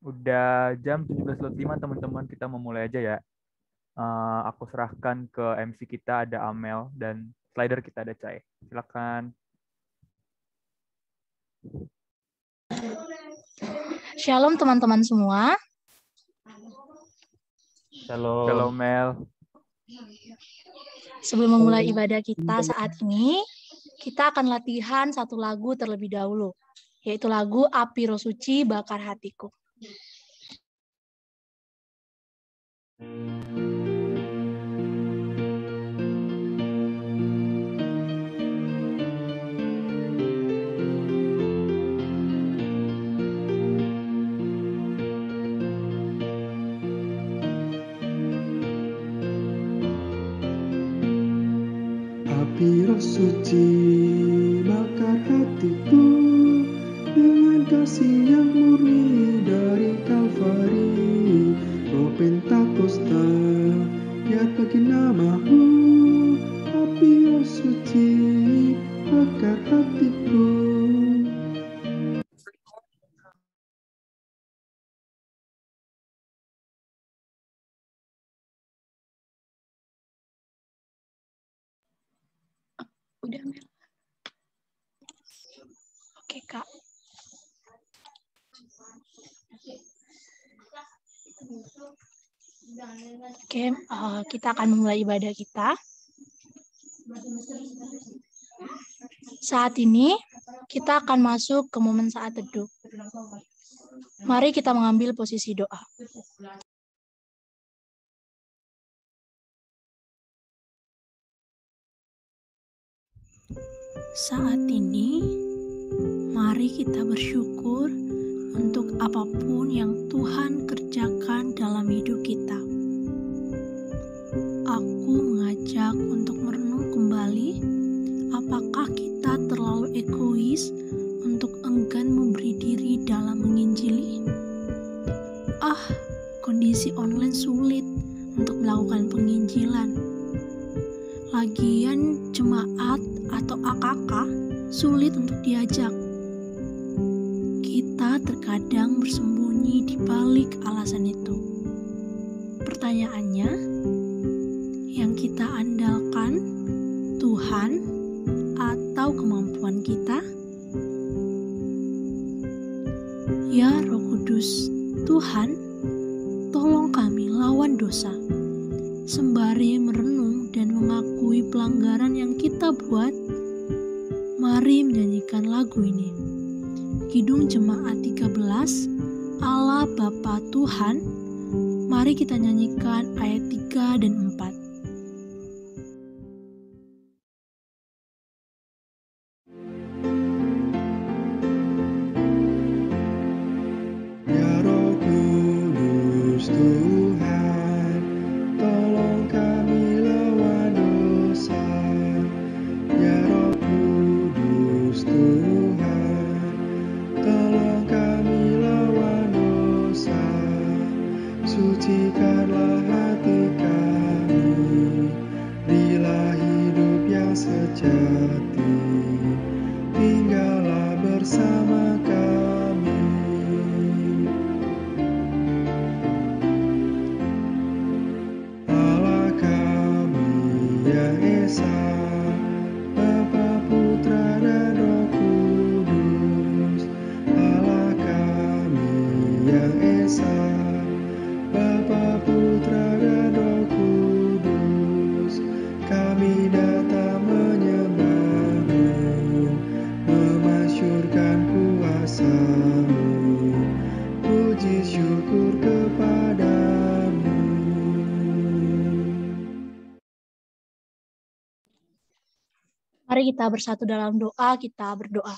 Udah jam 17.05 teman-teman, kita memulai aja ya. Aku serahkan ke MC kita ada Amel dan slider kita ada Cai. Silakan. Shalom teman-teman semua. Shalom Mel. Sebelum memulai ibadah kita saat ini, kita akan latihan satu lagu terlebih dahulu, yaitu lagu Api Roh Suci Bakar Hatiku. Api Roh Suci bakar hatiku dengan kasih yang murni dari Kalvari. Roh Pentakosta biar bagi namamu. Api Roh Suci bakar hatiku. Udah, Mel. Oke, Kak. Oke, kita akan memulai ibadah kita. Saat ini, kita akan masuk ke momen saat teduh. Mari kita mengambil posisi doa. Saat ini, mari kita bersyukur untuk apapun yang Tuhan kerjakan dalam hidup kita. Aku mengajak untuk merenung kembali, apakah kita terlalu egois untuk enggan memberi diri dalam menginjili? Kondisi online sulit untuk melakukan penginjilan. Lagian jemaat atau AKK sulit untuk diajak. Kita terkadang bersembunyi di balik alasan itu. Pertanyaannya, yang kita andalkan Tuhan atau kemampuan kita? Ya Roh Kudus, Tuhan, tolong kami lawan dosa. Sembari merenung dan mengakui pelanggaran yang kita buat, mari menyanyikan lagu ini. Kidung Jemaat 13, Allah Bapa Tuhan. Mari kita nyanyikan ayat 3 dan 4. Ya Roh Kudus Tuhan, tolong kami lawan dosa. Ya Roh Kudus Tuhan, tolong kami lawan dosa. Sucikanlah hati kami, berilah hidup yang sejati. Tinggallah bersama kami. Allah kami yang Esa, Bapa, Putra, dan Roh Kudus. Allah kami yang Esa, Bapa, Putra, dan Roh Kudus. Kami datang menyembah-Mu, memasyurkan kuasa-Mu. Puji syukur kepadamu. Mari kita bersatu dalam doa, kita berdoa.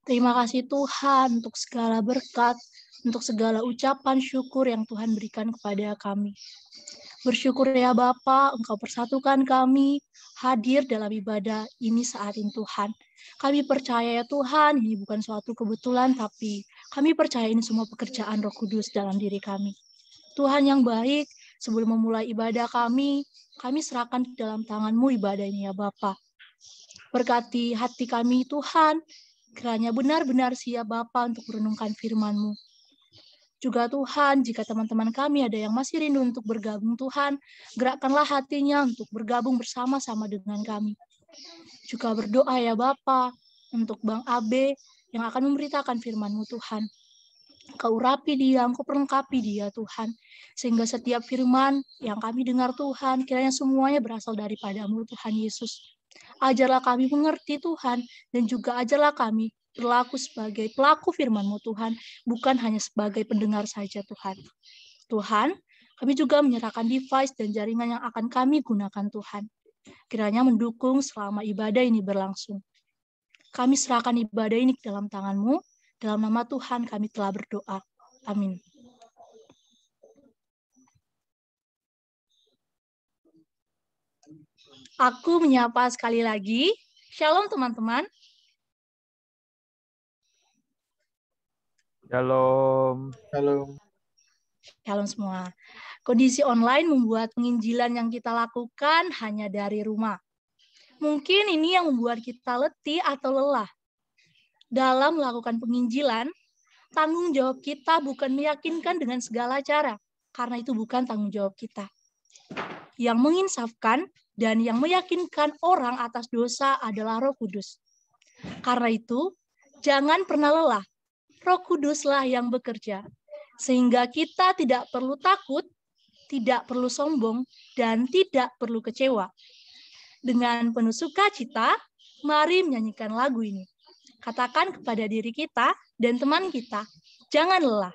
Terima kasih Tuhan untuk segala berkat, untuk segala ucapan syukur yang Tuhan berikan kepada kami. Bersyukur ya Bapa, Engkau persatukan kami hadir dalam ibadah ini saat ini Tuhan. Kami percaya ya Tuhan, ini bukan suatu kebetulan, tapi kami percaya ini semua pekerjaan Roh Kudus dalam diri kami. Tuhan yang baik, sebelum memulai ibadah kami serahkan di dalam tangan-Mu ibadah ini ya Bapa. Berkati hati kami Tuhan, kiranya benar-benar siap Bapa untuk merenungkan firman-Mu. Juga Tuhan, jika teman-teman kami ada yang masih rindu untuk bergabung, Tuhan, gerakkanlah hatinya untuk bergabung bersama-sama dengan kami. Juga berdoa ya Bapa untuk Bang Abe yang akan memberitakan firman-Mu Tuhan. Engkau urapi dia, Engkau perlengkapi dia Tuhan. Sehingga setiap firman yang kami dengar Tuhan, kiranya semuanya berasal daripada-Mu Tuhan Yesus. Ajarlah kami mengerti Tuhan, dan juga ajarlah kami berlaku sebagai pelaku firman-Mu Tuhan, bukan hanya sebagai pendengar saja Tuhan. Tuhan, kami juga menyerahkan device dan jaringan yang akan kami gunakan Tuhan. Kiranya mendukung selama ibadah ini berlangsung. Kami serahkan ibadah ini ke dalam tangan-Mu, dalam nama Tuhan kami telah berdoa. Amin. Aku menyapa sekali lagi. Shalom teman-teman. Shalom. Halo. Shalom semua. Kondisi online membuat penginjilan yang kita lakukan hanya dari rumah. Mungkin ini yang membuat kita letih atau lelah. Dalam melakukan penginjilan, tanggung jawab kita bukan meyakinkan dengan segala cara, karena itu bukan tanggung jawab kita. Yang menginsafkan dan yang meyakinkan orang atas dosa adalah Roh Kudus. Karena itu, jangan pernah lelah. Roh Kuduslah yang bekerja, sehingga kita tidak perlu takut, tidak perlu sombong, dan tidak perlu kecewa. Dengan penuh sukacita, mari menyanyikan lagu ini. Katakan kepada diri kita dan teman kita, jangan lelah.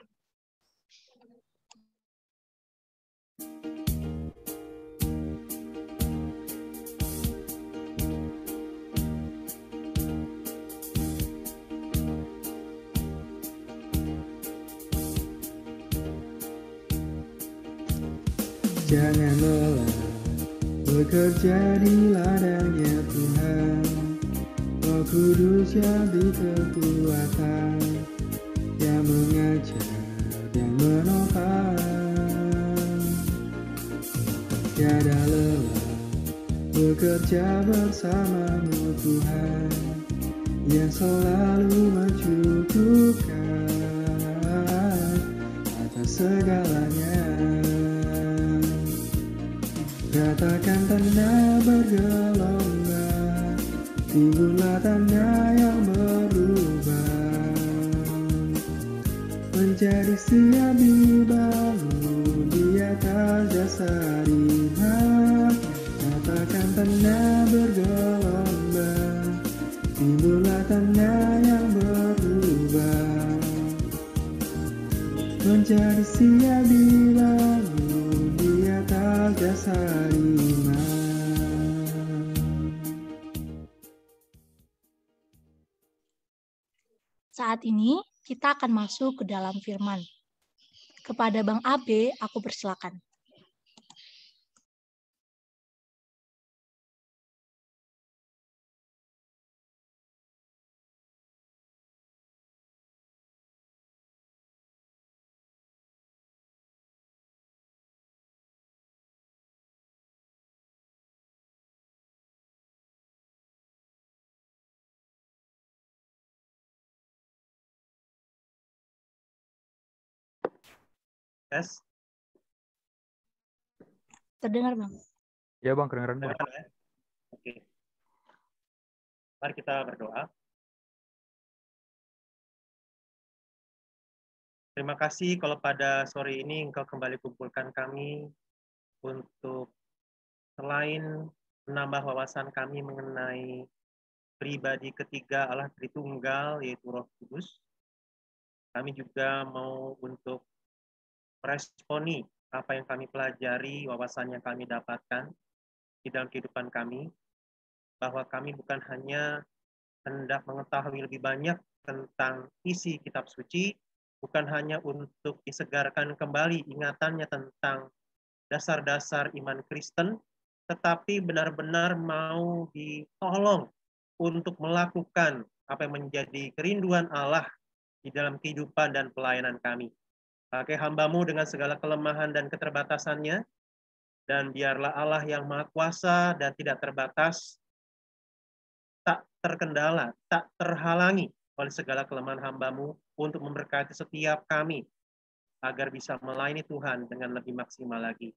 Jangan lelah bekerja di ladangnya Tuhan. Roh Kudus yang beri kekuatan, yang mengajar dan menopang. Tiada lelah bekerja bersamamu Tuhan, yang selalu mencukupkan atas segalanya. Katakan tanda bergelombang, timbullah tanda yang berubah, menjadi siap dibangun di atas dasar iman. Katakan tanda bergelombang, timbullah tanda yang berubah, menjadi siap dibangun di atas dasar iman. Saat ini kita akan masuk ke dalam firman. Kepada Bang Abe, aku persilakan. Tes. Terdengar, Bang? Ya Bang, kedengeran Bang. Kedengeran, ya? Oke. Mari kita berdoa. Terima kasih kalau pada sore ini Engkau kembali kumpulkan kami untuk selain menambah wawasan kami mengenai pribadi ketiga Allah Tritunggal, yaitu Roh Kudus. Kami juga mau untuk meresponi apa yang kami pelajari, wawasan yang kami dapatkan di dalam kehidupan kami, bahwa kami bukan hanya hendak mengetahui lebih banyak tentang isi kitab suci, bukan hanya untuk disegarkan kembali ingatannya tentang dasar-dasar iman Kristen, tetapi benar-benar mau ditolong untuk melakukan apa yang menjadi kerinduan Allah di dalam kehidupan dan pelayanan kami. Pakai hamba-Mu dengan segala kelemahan dan keterbatasannya, dan biarlah Allah yang Maha Kuasa dan tidak terbatas, tak terkendala, tak terhalangi oleh segala kelemahan hamba-Mu untuk memberkati setiap kami agar bisa melayani Tuhan dengan lebih maksimal lagi.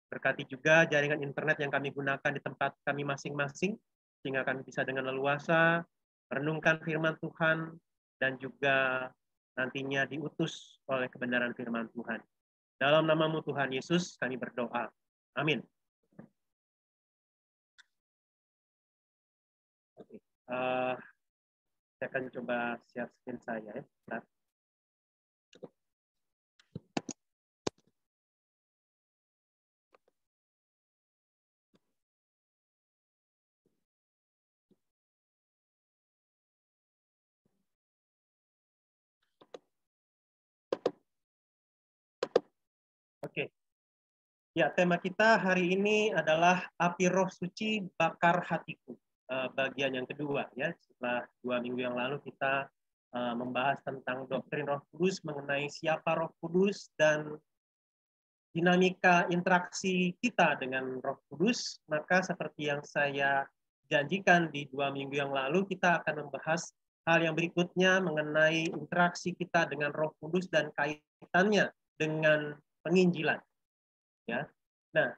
Berkati juga jaringan internet yang kami gunakan di tempat kami masing-masing, sehingga kami bisa dengan leluasa merenungkan firman Tuhan dan juga nantinya diutus oleh kebenaran firman Tuhan. Dalam namamu Tuhan Yesus kami berdoa. Amin. Saya akan coba share screen saya ya. Bentar. Oke. Ya, tema kita hari ini adalah Api Roh Suci Bakar Hatiku. Bagian yang kedua ya. Setelah 2 minggu yang lalu kita membahas tentang doktrin Roh Kudus, mengenai siapa Roh Kudus dan dinamika interaksi kita dengan Roh Kudus. Maka seperti yang saya janjikan di 2 minggu yang lalu, kita akan membahas hal yang berikutnya mengenai interaksi kita dengan Roh Kudus dan kaitannya dengan penginjilan. Ya. Nah,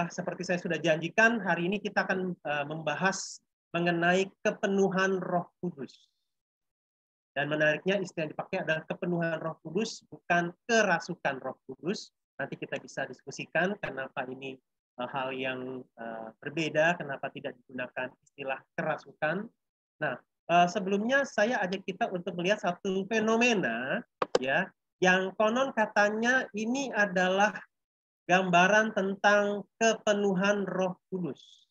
seperti saya sudah janjikan, hari ini kita akan membahas mengenai kepenuhan Roh Kudus. Dan menariknya istilah yang dipakai adalah kepenuhan Roh Kudus, bukan kerasukan Roh Kudus. Nanti kita bisa diskusikan kenapa ini hal yang berbeda, kenapa tidak digunakan istilah kerasukan. Nah, sebelumnya saya ajak kita untuk melihat satu fenomena ya, yang konon katanya ini adalah gambaran tentang kepenuhan Roh Kudus.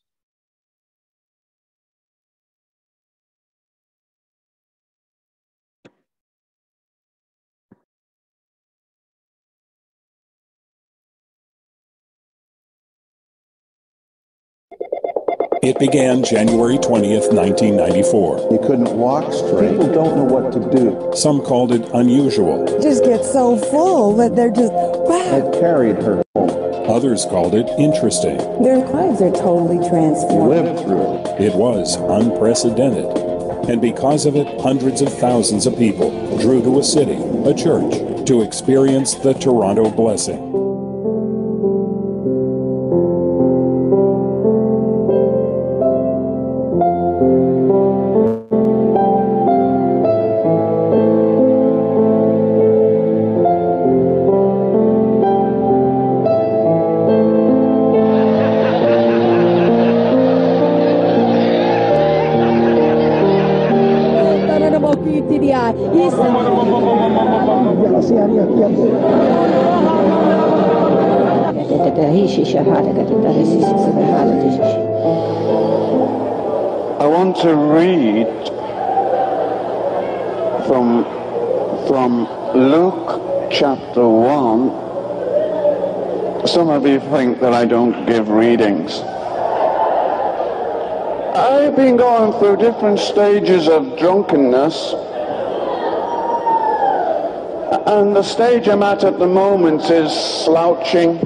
It began January 20th, 1994. You couldn't walk straight. People don't know what to do. Some called it unusual. Just get so full that they're just, wow. It carried her home. Others called it interesting. Their lives are totally transformed. Lived through it. It was unprecedented. And because of it, hundreds of thousands of people drew to a city, a church, to experience the Toronto blessing. I want to read from Luke chapter 1. Some of you think that I don't give readings. I've been going through different stages of drunkenness, and the stage I'm at the moment is slouching.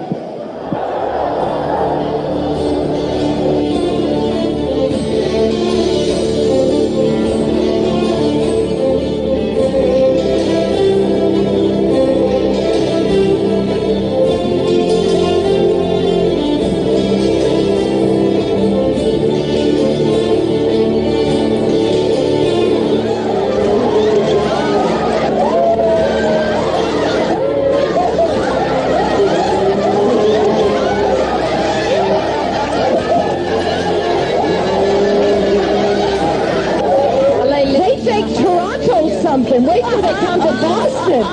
Wait till they come to Boston.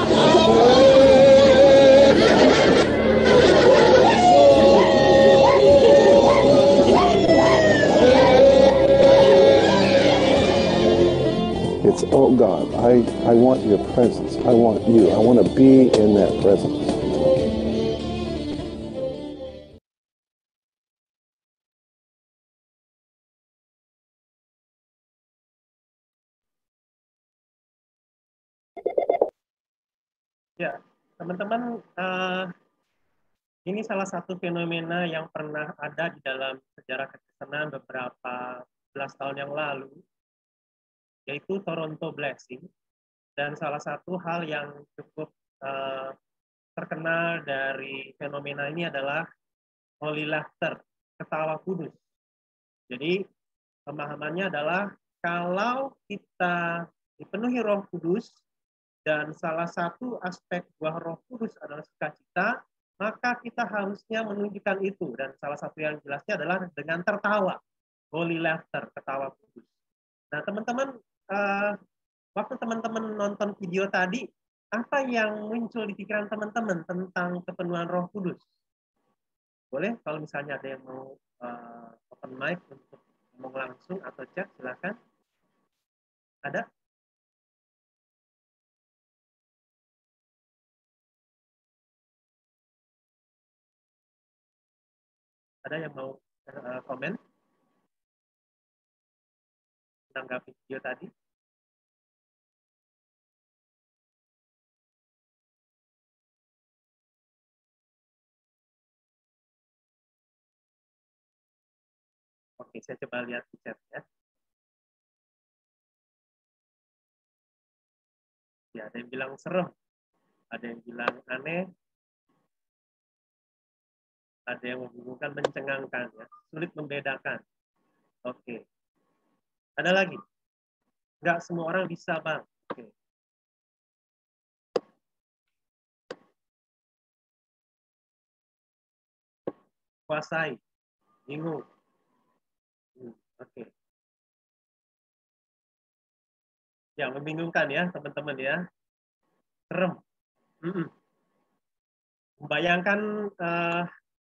It's, oh God, I want your presence. I want you. I want to be in that presence. Ya, teman-teman, ini salah satu fenomena yang pernah ada di dalam sejarah kekristenan beberapa belas tahun yang lalu, yaitu Toronto Blessing. Dan salah satu hal yang cukup terkenal dari fenomena ini adalah holy laughter, ketawa kudus. Jadi pemahamannya adalah kalau kita dipenuhi Roh Kudus dan salah satu aspek buah Roh Kudus adalah sukacita, maka kita harusnya menunjukkan itu. Dan salah satu yang jelasnya adalah dengan tertawa, holy laughter, ketawa kudus. Nah, teman-teman, waktu teman-teman nonton video tadi, apa yang muncul di pikiran teman-teman tentang kepenuhan Roh Kudus? Boleh kalau misalnya ada yang mau open mic untuk ngomong langsung atau chat, silakan. Ada? Ada yang mau komen? Menanggapi video tadi? Oke, saya coba lihat di chat ya. Ya, ada yang bilang serem, ada yang bilang aneh, ada yang membingungkan, mencengangkan, ya. Sulit membedakan. Oke. Ada lagi? Nggak semua orang bisa, Bang. Oke. Kuasai, bingung. Oke. Ya, membingungkan ya, teman-teman ya. Serem. Membayangkan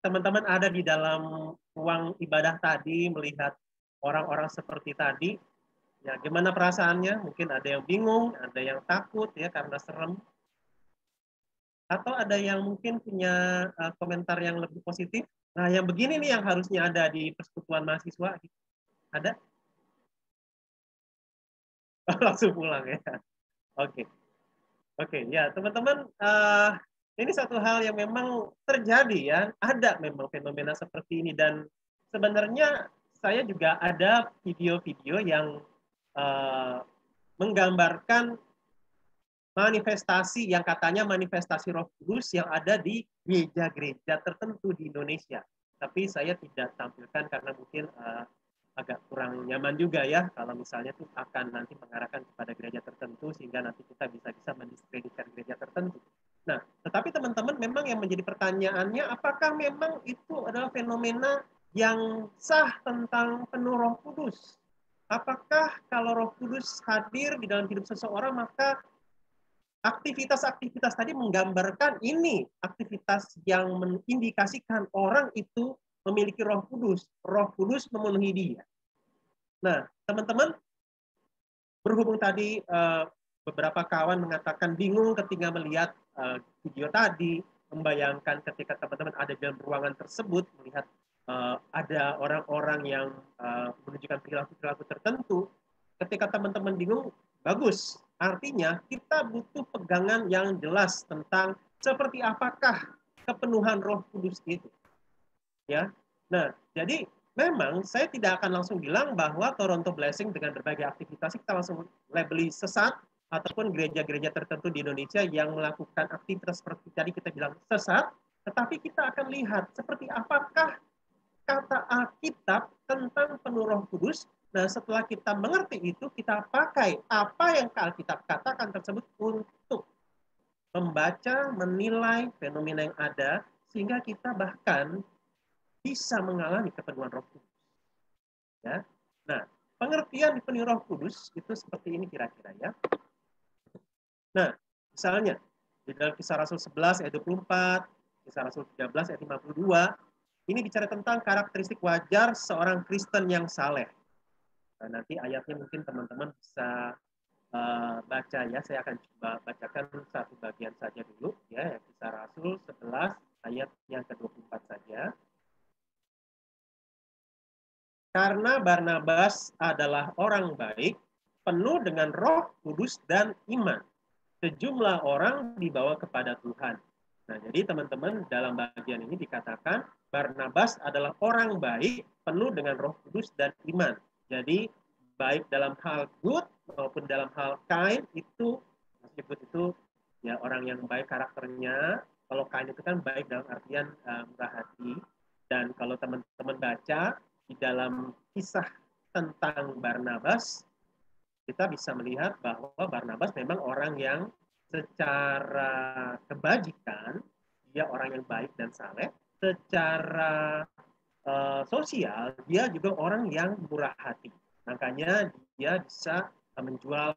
teman-teman ada di dalam ruang ibadah tadi, melihat orang-orang seperti tadi. Ya, gimana perasaannya? Mungkin ada yang bingung, ada yang takut ya karena serem. Atau ada yang mungkin punya komentar yang lebih positif. Nah, yang begini nih yang harusnya ada di persekutuan mahasiswa. Ada? Langsung pulang ya. Oke. Oke, ya teman-teman, ini satu hal yang memang terjadi ya. Ada memang fenomena seperti ini dan sebenarnya saya juga ada video-video yang menggambarkan manifestasi yang katanya manifestasi Roh Kudus yang ada di gereja-gereja tertentu di Indonesia. Tapi saya tidak tampilkan karena mungkin agak kurang nyaman juga ya kalau misalnya itu akan nanti mengarahkan kepada gereja tertentu sehingga nanti kita bisa mendiskreditkan gereja tertentu. Nah, tetapi teman-teman memang yang menjadi pertanyaannya apakah memang itu adalah fenomena yang sah tentang penuh Roh Kudus? Apakah kalau Roh Kudus hadir di dalam hidup seseorang maka aktivitas-aktivitas tadi menggambarkan ini aktivitas yang mengindikasikan orang itu memiliki Roh Kudus. Roh Kudus memenuhi dia. Nah, teman-teman, berhubung tadi beberapa kawan mengatakan bingung ketika melihat video tadi, membayangkan ketika teman-teman ada di dalam ruangan tersebut, melihat ada orang-orang yang menunjukkan perilaku-perilaku tertentu, ketika teman-teman bingung, bagus. Artinya kita butuh pegangan yang jelas tentang seperti apakah kepenuhan Roh Kudus itu. Ya, nah jadi memang saya tidak akan langsung bilang bahwa Toronto Blessing dengan berbagai aktivitas kita langsung labeli sesat ataupun gereja-gereja tertentu di Indonesia yang melakukan aktivitas seperti tadi kita bilang sesat, tetapi kita akan lihat seperti apakah kata Alkitab tentang penuh Roh Kudus. Nah, setelah kita mengerti itu, kita pakai apa yang Alkitab katakan tersebut untuk membaca, menilai fenomena yang ada, sehingga kita bahkan bisa mengalami kepenuhan Roh Kudus. Ya. Nah, pengertian dipenuhi Roh Kudus itu seperti ini kira-kira ya. Nah, misalnya di dalam Kisah Rasul 11 ayat 24, Kisah Rasul 13 ayat 52, ini bicara tentang karakteristik wajar seorang Kristen yang saleh. Nah, nanti ayatnya mungkin teman-teman bisa baca ya. Saya akan coba bacakan satu bagian saja dulu ya, Kisah Rasul 11 ayat yang ke-24 saja. Karena Barnabas adalah orang baik, penuh dengan Roh Kudus dan iman. Sejumlah orang dibawa kepada Tuhan. Nah, jadi teman-teman dalam bagian ini dikatakan Barnabas adalah orang baik, penuh dengan Roh Kudus dan iman. Jadi baik dalam hal good maupun dalam hal kind itu, maksudnya good itu ya orang yang baik karakternya, Kalau Kain itu kan baik dalam artian murah hati. Dan kalau teman-teman baca di dalam kisah tentang Barnabas, kita bisa melihat bahwa Barnabas memang orang yang secara kebajikan, dia orang yang baik dan saleh. Secara sosial, dia juga orang yang murah hati. Makanya dia bisa menjual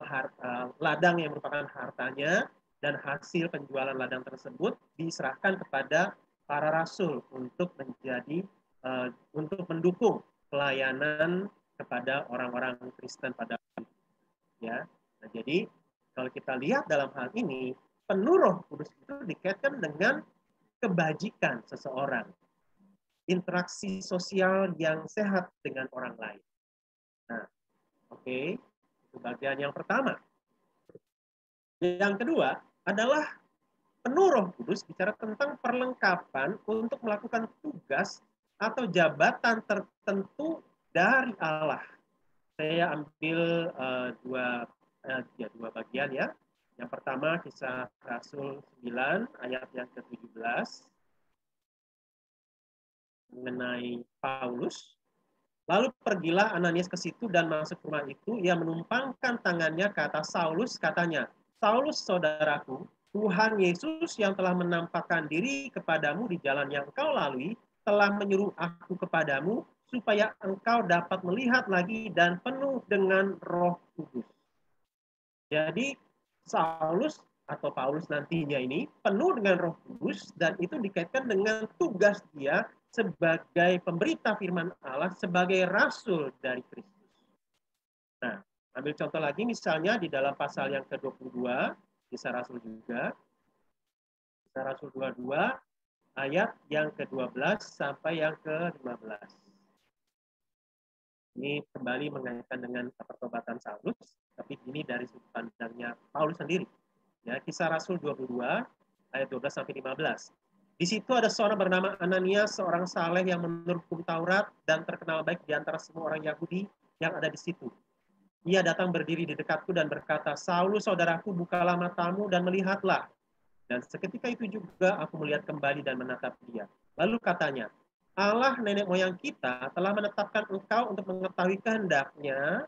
ladang yang merupakan hartanya, dan hasil penjualan ladang tersebut diserahkan kepada para rasul untuk untuk mendukung pelayanan kepada orang-orang Kristen pada waktu itu. Ya. Nah, jadi kalau kita lihat dalam hal ini, penuh Roh Kudus itu dikaitkan dengan kebajikan seseorang, interaksi sosial yang sehat dengan orang lain. Nah, oke, itu bagian yang pertama. Yang kedua adalah penuh Roh Kudus bicara tentang perlengkapan untuk melakukan tugas atau jabatan tertentu dari Allah. Saya ambil dua bagian ya. Yang pertama Kisah Rasul 9 ayat yang ke-17 mengenai Paulus. Lalu pergilah Ananias ke situ dan masuk rumah itu, ia menumpangkan tangannya ke atas Saulus, katanya, Saulus saudaraku, Tuhan Yesus yang telah menampakkan diri kepadamu di jalan yang engkau lalui, telah menyuruh aku kepadamu, supaya engkau dapat melihat lagi dan penuh dengan Roh Kudus. Jadi Saulus atau Paulus nantinya ini penuh dengan Roh Kudus, dan itu dikaitkan dengan tugas dia sebagai pemberita firman Allah, sebagai rasul dari Kristus. Nah, ambil contoh lagi misalnya di dalam pasal yang ke-22, Kisah Rasul juga. Kisah Rasul 22, ayat yang ke-12 sampai yang ke-15. Ini kembali mengaitkan dengan pertobatan Saulus, tapi ini dari sudut pandangnya Paulus sendiri. Ya, Kisah Rasul 22, ayat 12 sampai 15. Di situ ada seorang bernama Ananias, seorang saleh yang menurut hukum Taurat dan terkenal baik di antara semua orang Yahudi yang ada di situ. Ia datang berdiri di dekatku dan berkata, Saulus saudaraku, bukalah matamu dan melihatlah. Dan seketika itu juga aku melihat kembali dan menatap dia. Lalu katanya, Allah nenek moyang kita telah menetapkan engkau untuk mengetahui kehendaknya,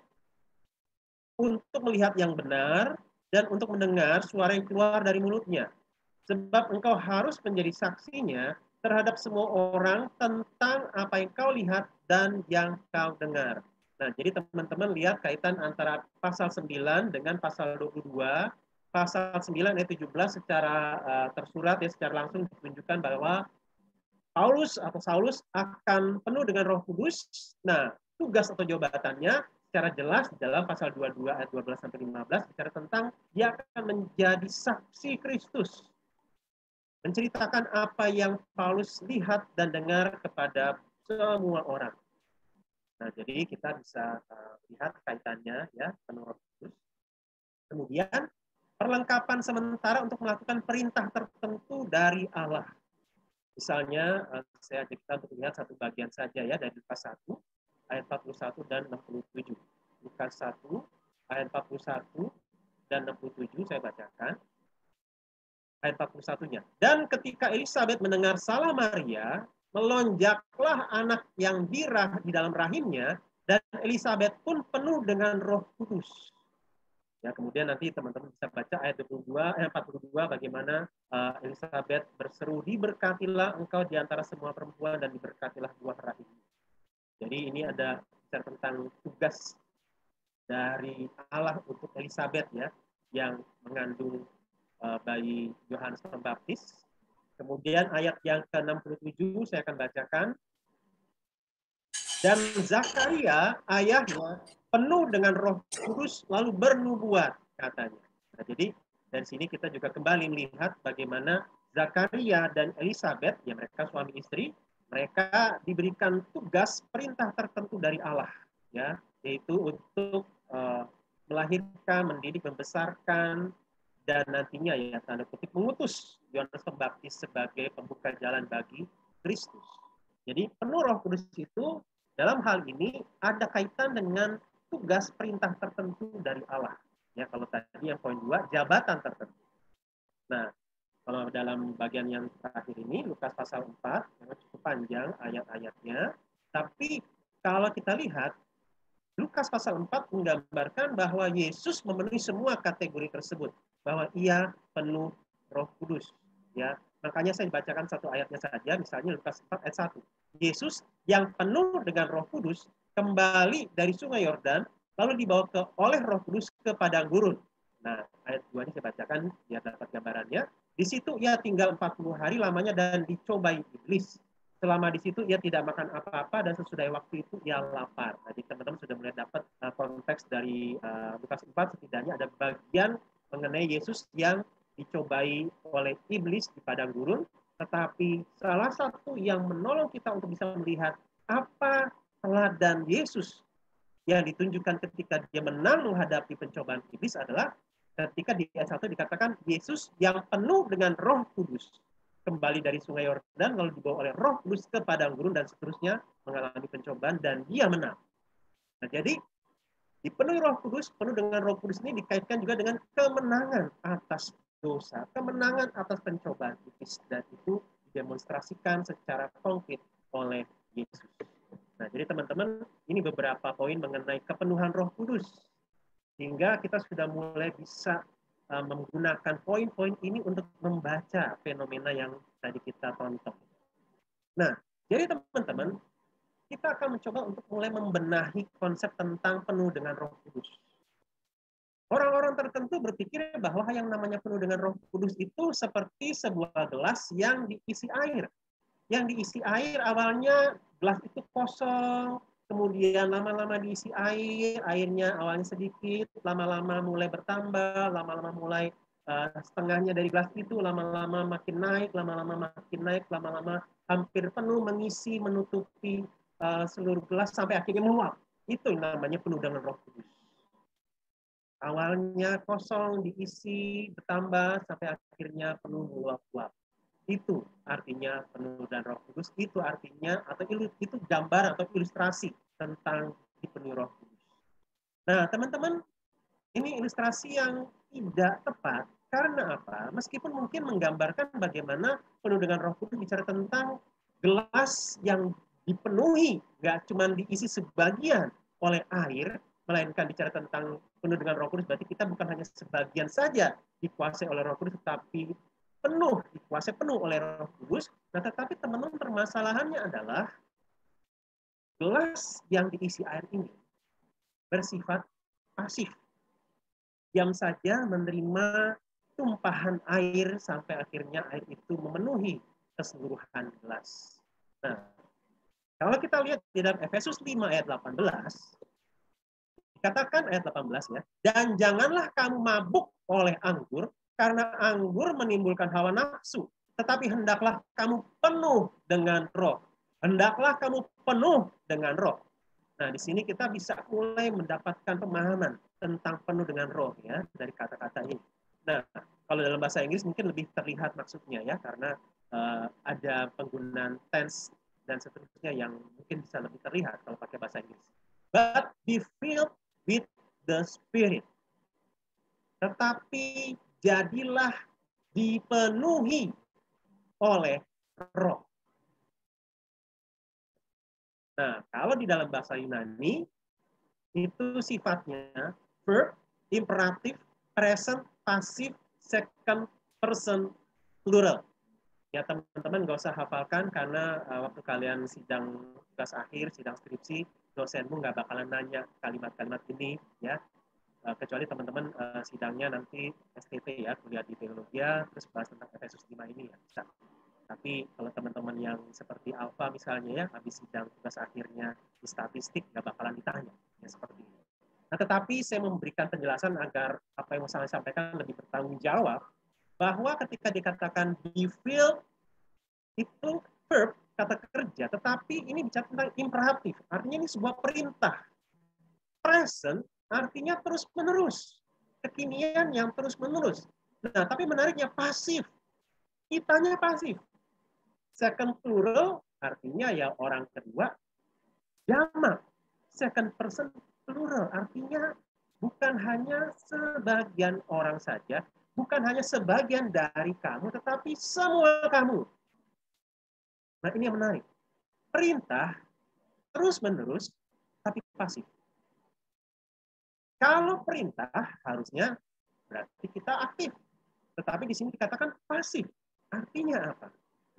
untuk melihat yang benar, dan untuk mendengar suara yang keluar dari mulutnya. Sebab engkau harus menjadi saksinya terhadap semua orang tentang apa yang kau lihat dan yang kau dengar. Nah, jadi teman-teman lihat kaitan antara pasal 9 dengan pasal 22. Pasal 9 ayat 17 secara tersurat ya, secara langsung ditunjukkan bahwa Paulus atau Saulus akan penuh dengan Roh Kudus. Nah, tugas atau jabatannya secara jelas dalam pasal 22 ayat 12 sampai 15 bicara tentang dia akan menjadi saksi Kristus. Menceritakan apa yang Paulus lihat dan dengar kepada semua orang. Nah, jadi kita bisa lihat kaitannya ya, penuh Roh Kudus. Kemudian perlengkapan sementara untuk melakukan perintah tertentu dari Allah. Misalnya saya ajak kita untuk lihat satu bagian saja ya, dari Lukas 1 ayat 41 dan 67. Lukas 1 ayat 41 dan 67 saya bacakan. Ayat 41-nya. Dan ketika Elisabet mendengar salah Maria, melonjaklah anak yang dirah di dalam rahimnya, dan Elisabet pun penuh dengan Roh Kudus. Ya, kemudian nanti teman-teman bisa baca ayat 42 bagaimana Elisabet berseru, diberkatilah engkau di antara semua perempuan dan diberkatilah buah rahimmu. Jadi ini ada bicara tentang tugas dari Allah untuk Elisabet ya, yang mengandung bayi Yohanes Pembaptis. Kemudian ayat yang ke-67 saya akan bacakan. Dan Zakaria ayahnya penuh dengan Roh Kudus lalu bernubuat, katanya. Nah, jadi dari sini kita juga kembali melihat bagaimana Zakaria dan Elisabet, ya mereka suami istri, mereka diberikan tugas perintah tertentu dari Allah, ya, yaitu untuk melahirkan, mendidik, membesarkan, dan nantinya ya tanda kutip mengutus Yohanes Pembaptis sebagai pembuka jalan bagi Kristus. Jadi penuh Roh Kudus itu dalam hal ini ada kaitan dengan tugas perintah tertentu dari Allah. Ya, kalau tadi yang poin 2 jabatan tertentu. Nah, Kalau dalam bagian yang terakhir ini, Lukas pasal 4, yang cukup panjang ayat-ayatnya. Tapi kalau kita lihat, Lukas pasal 4 menggambarkan bahwa Yesus memenuhi semua kategori tersebut. Bahwa ia penuh Roh Kudus. Ya, makanya saya bacakan satu ayatnya saja, misalnya Lukas 4 ayat 1. Yesus yang penuh dengan Roh Kudus kembali dari sungai Yordan, lalu dibawa oleh Roh Kudus ke padang gurun. Nah, ayat 2 ini saya bacakan biar dapat gambarannya. Di situ ia tinggal 40 hari lamanya dan dicobai iblis. Selama di situ ia tidak makan apa-apa dan sesudah waktu itu ia lapar. Jadi teman-teman sudah mulai dapat konteks dari Lukas 4, setidaknya ada bagian mengenai Yesus yang dicobai oleh iblis di padang gurun. Tetapi salah satu yang menolong kita untuk bisa melihat apa teladan Yesus yang ditunjukkan ketika dia menang menghadapi pencobaan iblis adalah ketika di ayat 1 dikatakan Yesus yang penuh dengan Roh Kudus kembali dari sungai Yordan lalu dibawa oleh Roh Kudus ke padang gurun dan seterusnya mengalami pencobaan dan dia menang. Nah, jadi dipenuhi Roh Kudus, penuh dengan Roh Kudus ini dikaitkan juga dengan kemenangan atas dosa, kemenangan atas pencobaan iblis, dan itu didemonstrasikan secara konkret oleh Yesus. Nah, jadi teman-teman, ini beberapa poin mengenai kepenuhan Roh Kudus. Sehingga kita sudah mulai bisa menggunakan poin-poin ini untuk membaca fenomena yang tadi kita tonton. Nah, jadi teman-teman, kita akan mencoba untuk mulai membenahi konsep tentang penuh dengan Roh Kudus. Orang-orang tertentu berpikir bahwa yang namanya penuh dengan Roh Kudus itu seperti sebuah gelas yang diisi air. Yang diisi air awalnya gelas itu kosong, kemudian lama-lama diisi air, airnya awalnya sedikit, lama-lama mulai bertambah, lama-lama mulai setengahnya dari gelas itu, lama-lama makin naik, lama-lama makin naik, lama-lama hampir penuh mengisi, menutupi seluruh gelas sampai akhirnya meluap. Itu namanya penuh dengan Roh Kudus. Awalnya kosong, diisi, bertambah, sampai akhirnya penuh meluap-luap. Itu artinya penuh dengan Roh Kudus, itu artinya atau itu gambar atau ilustrasi tentang dipenuhi Roh Kudus. Nah, teman-teman, ini ilustrasi yang tidak tepat karena apa? Meskipun mungkin menggambarkan bagaimana penuh dengan Roh Kudus bicara tentang gelas yang dipenuhi, nggak cuma diisi sebagian oleh air, melainkan bicara tentang penuh dengan Roh Kudus, berarti kita bukan hanya sebagian saja dikuasai oleh Roh Kudus, tetapi penuh, dikuasai penuh oleh Roh Kudus. Nah, tetapi teman-teman permasalahannya adalah gelas yang diisi air ini bersifat pasif. Diam saja menerima tumpahan air sampai akhirnya air itu memenuhi keseluruhan gelas. Nah, kalau kita lihat di dalam Efesus 5 ayat 18, dikatakan ayat 18 ya, dan janganlah kamu mabuk oleh anggur, karena anggur menimbulkan hawa nafsu, tetapi hendaklah kamu penuh dengan Roh. Hendaklah kamu penuh dengan Roh. Nah, di sini kita bisa mulai mendapatkan pemahaman tentang penuh dengan Roh ya dari kata-kata ini. Nah, kalau dalam bahasa Inggris mungkin lebih terlihat maksudnya ya, karena ada penggunaan tense dan seterusnya yang mungkin bisa lebih terlihat kalau pakai bahasa Inggris. But be filled with the Spirit. Tetapi jadilah dipenuhi oleh Roh. Nah, kalau di dalam bahasa Yunani, itu sifatnya verb, imperatif, present, pasif, second person, plural. Ya, teman-teman nggak usah hafalkan karena waktu kalian sidang tugas akhir, sidang skripsi, dosenmu nggak bakalan nanya kalimat-kalimat ini, ya. Kecuali teman-teman sidangnya nanti STT ya, kuliah di teologi, terus bahas tentang Efesus 5 ini ya, bisa. Tapi kalau teman-teman yang seperti Alfa misalnya ya, habis sidang tugas akhirnya di statistik, nggak bakalan ditanya. Ya, seperti ini. Nah, tetapi saya memberikan penjelasan agar apa yang saya sampaikan lebih bertanggung jawab, bahwa ketika dikatakan be filled, itu verb, kata kerja, tetapi ini bicara tentang imperatif, artinya ini sebuah perintah. Present, artinya terus-menerus. Kekinian yang terus-menerus. Nah, tapi menariknya pasif. Kitanya pasif. Second plural artinya ya orang kedua. Jamak. Second person plural artinya bukan hanya sebagian orang saja, bukan hanya sebagian dari kamu, tetapi semua kamu. Nah, ini yang menarik. Perintah terus-menerus, tapi pasif. Kalau perintah harusnya berarti kita aktif. Tetapi di sini dikatakan pasif. Artinya apa?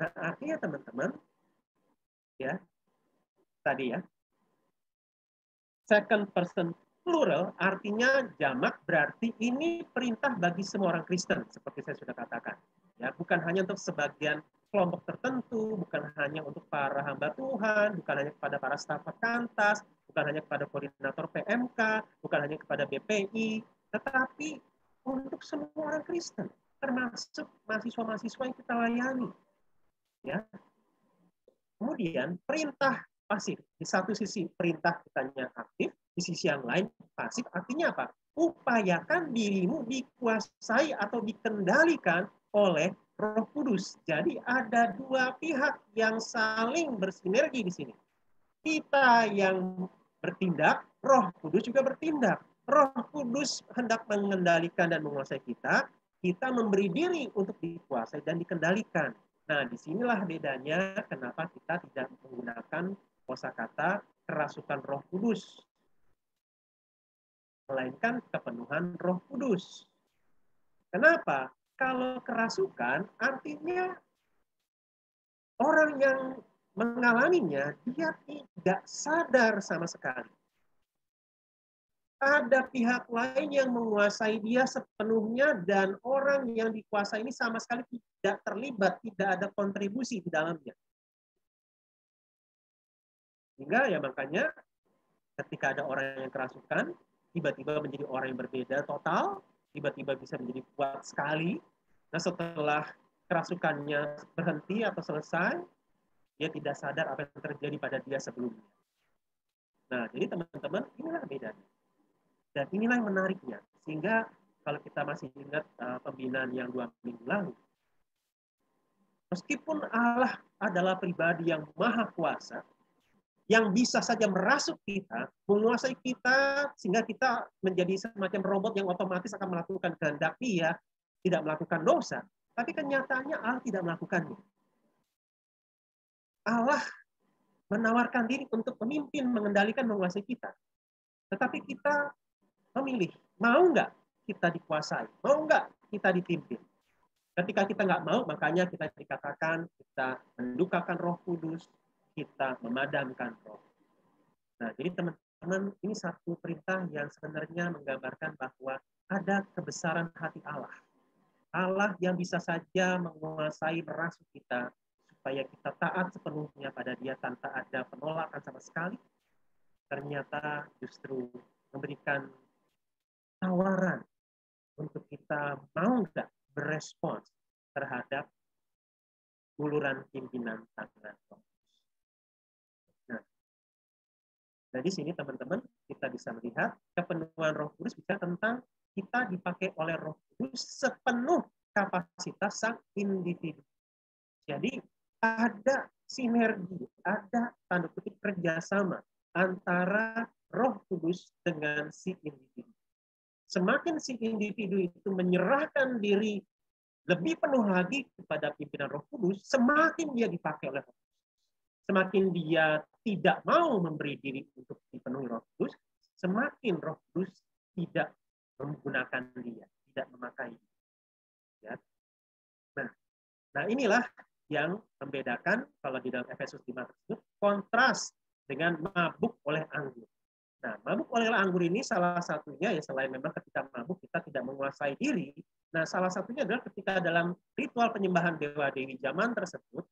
Nah, artinya teman-teman, ya, tadi ya, second person plural artinya jamak, berarti ini perintah bagi semua orang Kristen, seperti saya sudah katakan. Ya, bukan hanya untuk sebagian kelompok tertentu, bukan hanya untuk para hamba Tuhan, bukan hanya kepada para staf kantas, bukan hanya kepada koordinator PMK, bukan hanya kepada BPI, tetapi untuk semua orang Kristen, termasuk mahasiswa-mahasiswa yang kita layani. Ya. Kemudian perintah pasif. Di satu sisi perintah kitanya aktif, di sisi yang lain pasif. Artinya apa? Upayakan dirimu dikuasai atau dikendalikan oleh Roh Kudus. Jadi ada dua pihak yang saling bersinergi di sini. Kita yang bertindak, Roh Kudus juga bertindak. Roh Kudus hendak mengendalikan dan menguasai kita, kita memberi diri untuk dikuasai dan dikendalikan. Nah, disinilah bedanya kenapa kita tidak menggunakan kosakata kerasukan Roh Kudus, melainkan kepenuhan Roh Kudus. Kenapa? Kalau kerasukan artinya orang yang mengalaminya dia tidak sadar sama sekali. Ada pihak lain yang menguasai dia sepenuhnya dan orang yang dikuasai ini sama sekali tidak terlibat, tidak ada kontribusi di dalamnya. Sehingga ya makanya ketika ada orang yang kerasukan, tiba-tiba menjadi orang yang berbeda total, tiba-tiba bisa menjadi kuat sekali. Nah, setelah kerasukannya berhenti atau selesai, dia tidak sadar apa yang terjadi pada dia sebelumnya. Nah, jadi teman-teman, inilah bedanya. Dan inilah yang menariknya. Sehingga kalau kita masih ingat pembinaan yang 2 minggu lalu, meskipun Allah adalah pribadi yang maha kuasa, yang bisa saja merasuk kita, menguasai kita, sehingga kita menjadi semacam robot yang otomatis akan melakukan kehendak Dia, tidak melakukan dosa. Tapi kenyataannya Allah tidak melakukannya. Allah menawarkan diri untuk memimpin, mengendalikan, menguasai kita. Tetapi kita memilih, mau nggak kita dikuasai, mau nggak kita dipimpin. Ketika kita nggak mau, makanya kita dikatakan kita mendukakan Roh Kudus, kita memadamkan Roh. Nah, jadi teman-teman, ini satu perintah yang sebenarnya menggambarkan bahwa ada kebesaran hati Allah. Allah yang bisa saja menguasai, merasuk kita, supaya kita taat sepenuhnya pada Dia tanpa ada penolakan sama sekali, ternyata justru memberikan tawaran untuk kita mau nggak berespons terhadap uluran pimpinan tangan Roh. Nah, di sini teman-teman kita bisa melihat kepenuhan Roh Kudus bicara tentang kita dipakai oleh Roh Kudus sepenuh kapasitas sang individu. Jadi ada sinergi, ada tanda kutip kerjasama antara Roh Kudus dengan si individu. Semakin si individu itu menyerahkan diri lebih penuh lagi kepada pimpinan Roh Kudus, semakin dia dipakai oleh Roh Kudus. Semakin dia tidak mau memberi diri untuk dipenuhi Roh Kudus, semakin Roh Kudus tidak menggunakan dia, tidak memakai dia. Ya. Nah, inilah yang membedakan kalau di dalam Efesus 5 tersebut kontras dengan mabuk oleh anggur. Nah, mabuk oleh anggur ini salah satunya ya selain memang ketika mabuk kita tidak menguasai diri. Nah, salah satunya adalah ketika dalam ritual penyembahan dewa-dewi zaman tersebut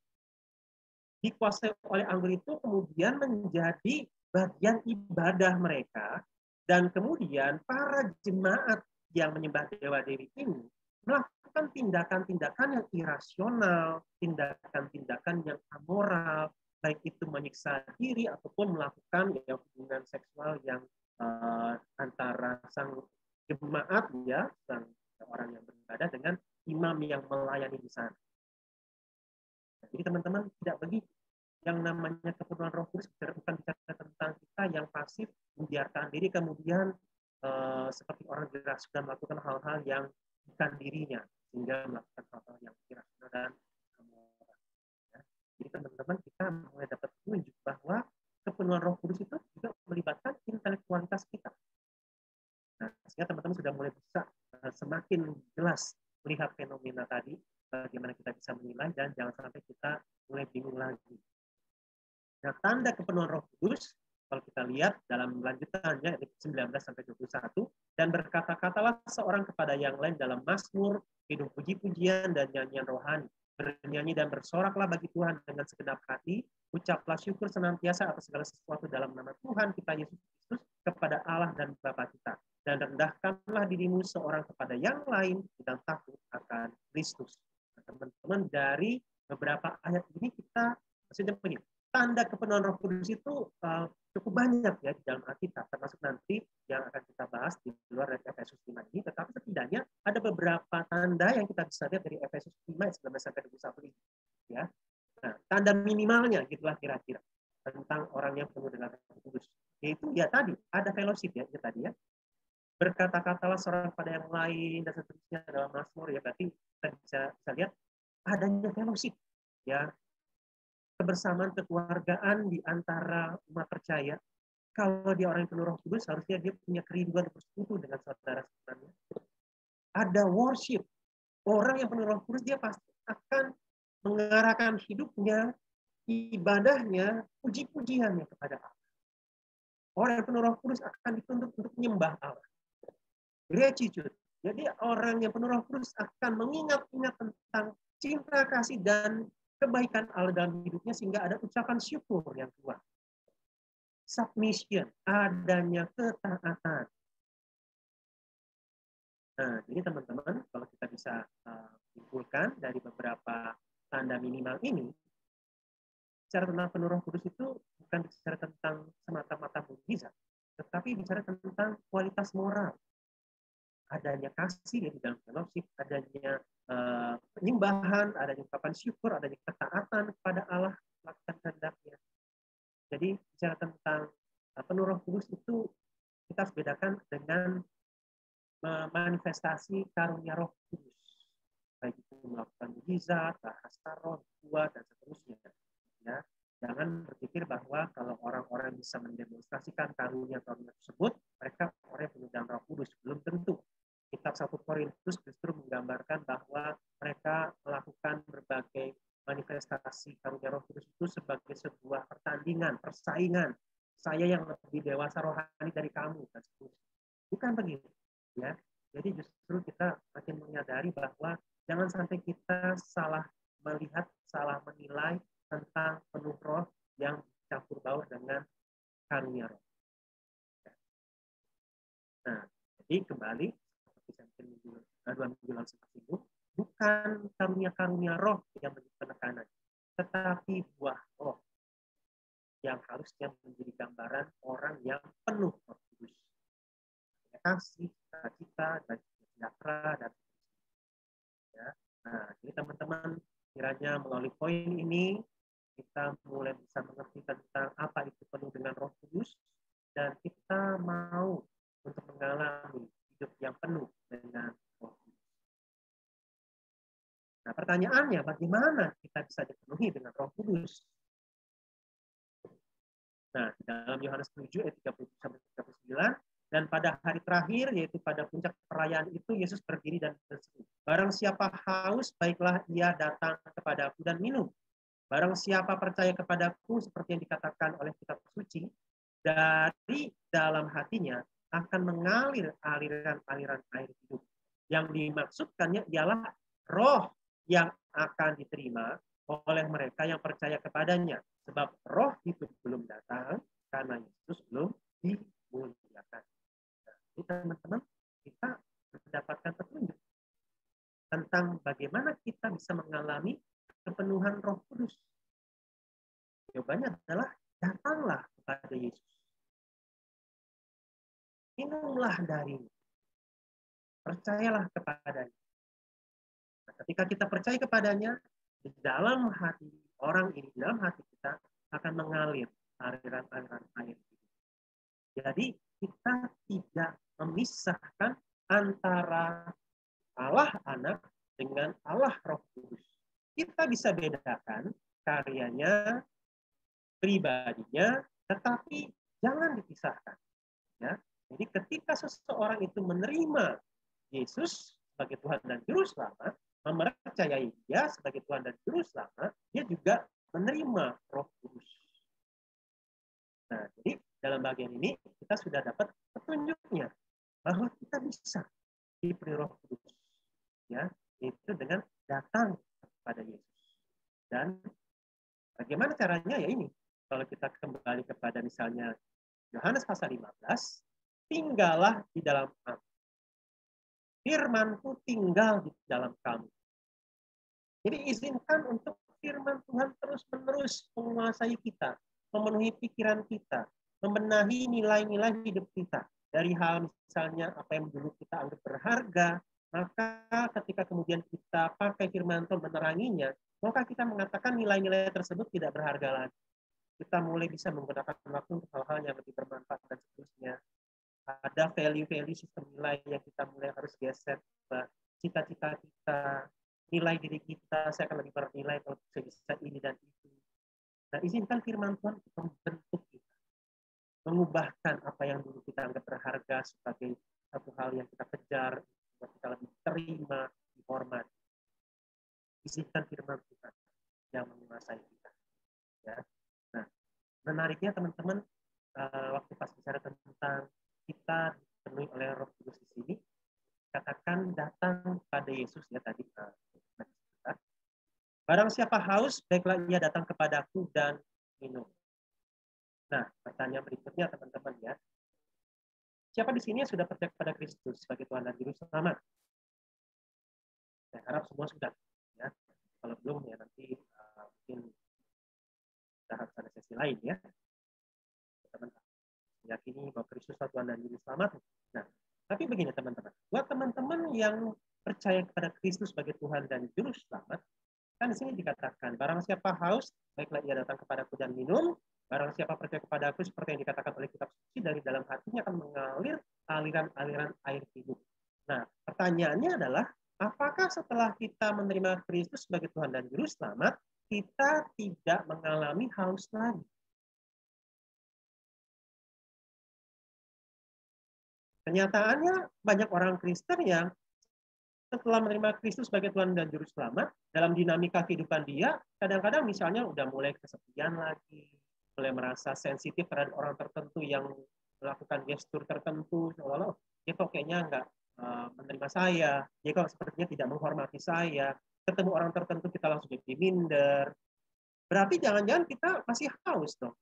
dikuasai oleh anggur itu kemudian menjadi bagian ibadah mereka dan kemudian para jemaat yang menyembah dewa-dewi ini melakukan tindakan-tindakan yang irasional, tindakan-tindakan yang amoral, baik itu menyiksa diri ataupun melakukan hubungan seksual yang antara sang jemaat ya, sang orang yang beribadah dengan imam yang melayani di sana. Jadi teman-teman tidak begitu. Yang namanya kepenuhan Roh Kudus bukan bicara tentang kita yang pasif membiarkan diri kemudian seperti orang dirasukan melakukan hal-hal yang bukan dirinya, sehingga melakukan hal-hal yang irasional dan amoral. Ya. Jadi teman-teman, kita mulai dapat tunjuk bahwa kepenuhan Roh Kudus itu juga melibatkan intelektualitas kita. Nah, sehingga teman-teman sudah mulai bisa semakin jelas melihat fenomena tadi, bagaimana kita bisa menilai, dan jangan sampai kita mulai bingung lagi. Nah, tanda kepenuhan Roh Kudus, kalau kita lihat dalam lanjutannya, 19-21, dan berkata-katalah seorang kepada yang lain dalam mazmur, hidup puji-pujian, dan nyanyian rohani. Bernyanyi dan bersoraklah bagi Tuhan dengan segenap hati, ucaplah syukur senantiasa atas segala sesuatu dalam nama Tuhan kita Yesus Kristus kepada Allah dan Bapa kita. Dan rendahkanlah dirimu seorang kepada yang lain dan takut akan Kristus. Nah, teman-teman, dari beberapa ayat ini kita maksudnya begini, tanda kepenuhan Roh Kudus itu cukup banyak ya di dalam Alkitab, termasuk nanti yang akan kita bahas di luar dari Efesus 5 ini, tetapi setidaknya ada beberapa tanda yang kita bisa lihat dari Efesus 5 19-21 ini. Ya. Nah, tanda minimalnya gitulah kira-kira tentang orang yang penuh dengan Roh Kudus. Yaitu ya tadi ada fellowship ya, tadi ya. Berkata-katalah seorang pada yang lain dan seterusnya dalam Mazmur, ya berarti kita bisa lihat adanya fellowship ya, kebersamaan kekeluargaan di antara umat percaya. Kalau dia orang yang penuh Roh Kudus, harusnya dia punya kerinduan bersekutu dengan saudara-saudaranya. Ada worship. Orang yang penuh Roh Kudus, dia pasti akan mengarahkan hidupnya, ibadahnya, puji-pujiannya kepada Allah. Orang yang penuh Roh Kudus akan dituntut untuk menyembah Allah. Gratitude. Jadi orang yang penuh Roh Kudus akan mengingat-ingat tentang cinta kasih dan kebaikan Allah dalam hidupnya, sehingga ada ucapan syukur yang kuat. Submission, adanya ketaatan. Nah, jadi teman-teman, kalau kita bisa simpulkan dari beberapa tanda minimal ini, bicara tentang penuh Roh Kudus itu bukan bicara tentang semata-mata mukjizat, tetapi bicara tentang kualitas moral. Adanya kasih di dalam fellowship, adanya penyembahan, adanya ungkapan syukur, adanya ketaatan kepada Allah, melakukan kehendaknya. Jadi bicara tentang penuh Roh Kudus itu kita harus bedakan dengan manifestasi karunia Roh Kudus, baik itu melakukan mukjizat, bahasa roh, kuat, dan seterusnya. Ya, jangan berpikir bahwa kalau orang-orang bisa mendemonstrasikan karunia tersebut, mereka orang yang penuh dengan Roh Kudus. Belum tentu. Kitab 1 Korintus justru menggambarkan bahwa mereka melakukan berbagai manifestasi karunia Roh Kudus itu sebagai sebuah pertandingan, persaingan. Saya yang lebih dewasa rohani dari kamu, dan seterusnya. Bukan begitu. Ya, jadi justru kita makin menyadari bahwa jangan sampai kita salah melihat, salah menilai tentang penuh roh yang campur baur dengan karunia roh. Nah, jadi kembali seperti dua minggu lalu sempat singgung, bukan karunia-karunia roh yang menjadi penekanan, tetapi buah roh yang harusnya menjadi gambaran orang yang penuh Roh Kudus. Kasih, cita-cita, dan sejahtera, dan ya. Nah, jadi teman-teman, kiranya melalui poin ini kita mulai bisa mengerti tentang apa itu penuh dengan Roh Kudus, dan kita mau untuk mengalami hidup yang penuh dengan Roh Kudus. Nah, pertanyaannya, bagaimana kita bisa dipenuhi dengan Roh Kudus? Nah, dalam Yohanes 7 ayat 30-39, dan pada hari terakhir, yaitu pada puncak perayaan itu, Yesus berdiri dan berseru, barang siapa haus, baiklah ia datang kepadaku dan minum. Barang siapa percaya kepadaku, seperti yang dikatakan oleh kitab suci, dari dalam hatinya akan mengalir aliran-aliran air hidup. Yang dimaksudkannya ialah roh yang akan diterima oleh mereka yang percaya kepadanya. Sebab roh itu belum datang karena Yesus belum dimuliakan. Jadi teman-teman, kita mendapatkan petunjuk tentang bagaimana kita bisa mengalami kepenuhan Roh Kudus. Jawabannya adalah datanglah kepada Yesus. Minumlah darinya. Percayalah kepadanya. Nah, ketika kita percaya kepadanya, di dalam hati orang ini, di dalam hati kita akan mengalir aliran-aliran air. Jadi kita tidak memisahkan antara Allah Anak dengan Allah Roh Kudus. Kita bisa bedakan karyanya, pribadinya, tetapi jangan dipisahkan. Ya. Jadi ketika seseorang itu menerima Yesus sebagai Tuhan dan Juru Selamat, mempercayai Dia sebagai Tuhan dan Juru Selamat, dia juga menerima Roh Kudus. Nah, jadi dalam bagian ini kita sudah dapat petunjuknya bahwa kita bisa diberi Roh Kudus, ya, itu dengan datang kepada Yesus. Dan bagaimana caranya? Ya ini, kalau kita kembali kepada misalnya Yohanes pasal 15, tinggallah di dalam aku. Firman-Ku tinggal di dalam kamu. Jadi izinkan untuk firman Tuhan terus-menerus menguasai kita, memenuhi pikiran kita, membenahi nilai-nilai hidup kita. Dari hal misalnya apa yang dulu kita anggap berharga, maka ketika kemudian kita pakai firman Tuhan meneranginya, maka kita mengatakan nilai-nilai tersebut tidak berharga lagi. Kita mulai bisa menggunakan waktu untuk hal-hal yang lebih bermanfaat dan seterusnya. Ada value-value sistem nilai yang kita mulai harus geser. Cita-cita kita, nilai diri kita, saya akan lebih bernilai kalau saya bisa ini dan itu. Nah, izinkan firman Tuhan membentuk kita, mengubahkan apa yang dulu kita anggap berharga sebagai satu hal yang kita kejar, buat kita lebih terima, dihormati. Izinkan firman Tuhan yang menguasai kita. Ya. Nah, menariknya teman-teman, waktu pas bicara tentang kita dipenuhi oleh Roh Kudus di sini, katakan datang pada Yesus ya tadi. Barang siapa haus, baiklah ia datang kepadaku dan minum. Nah, pertanyaan berikutnya teman-teman ya. Siapa di sini yang sudah percaya kepada Kristus sebagai Tuhan dan Juru Selamat? Saya harap semua sudah. Ya. Kalau belum ya nanti mungkin kita harus ada sesi lain ya. Teman-teman meyakini bahwa Kristus adalah Tuhan dan Juru Selamat. Nah, tapi begini teman-teman. Buat teman-teman yang percaya kepada Kristus sebagai Tuhan dan Juru Selamat, kan di sini dikatakan, barang siapa haus, baiklah ia datang kepadaku dan minum. Barang siapa percaya kepada aku, seperti yang dikatakan oleh kitab suci, dari dalam hatinya akan mengalir aliran-aliran air hidup. Nah, pertanyaannya adalah, apakah setelah kita menerima Kristus sebagai Tuhan dan Juru Selamat, kita tidak mengalami haus lagi? Kenyataannya, banyak orang Kristen yang setelah menerima Kristus sebagai Tuhan dan Juru Selamat, dalam dinamika kehidupan dia, kadang-kadang misalnya udah mulai kesepian lagi, mulai merasa sensitif terhadap orang tertentu yang melakukan gestur tertentu, seolah-olah dia kok kayaknya nggak menerima saya, dia kok sepertinya tidak menghormati saya, ketemu orang tertentu kita langsung jadi minder. Berarti jangan-jangan kita masih haus dong.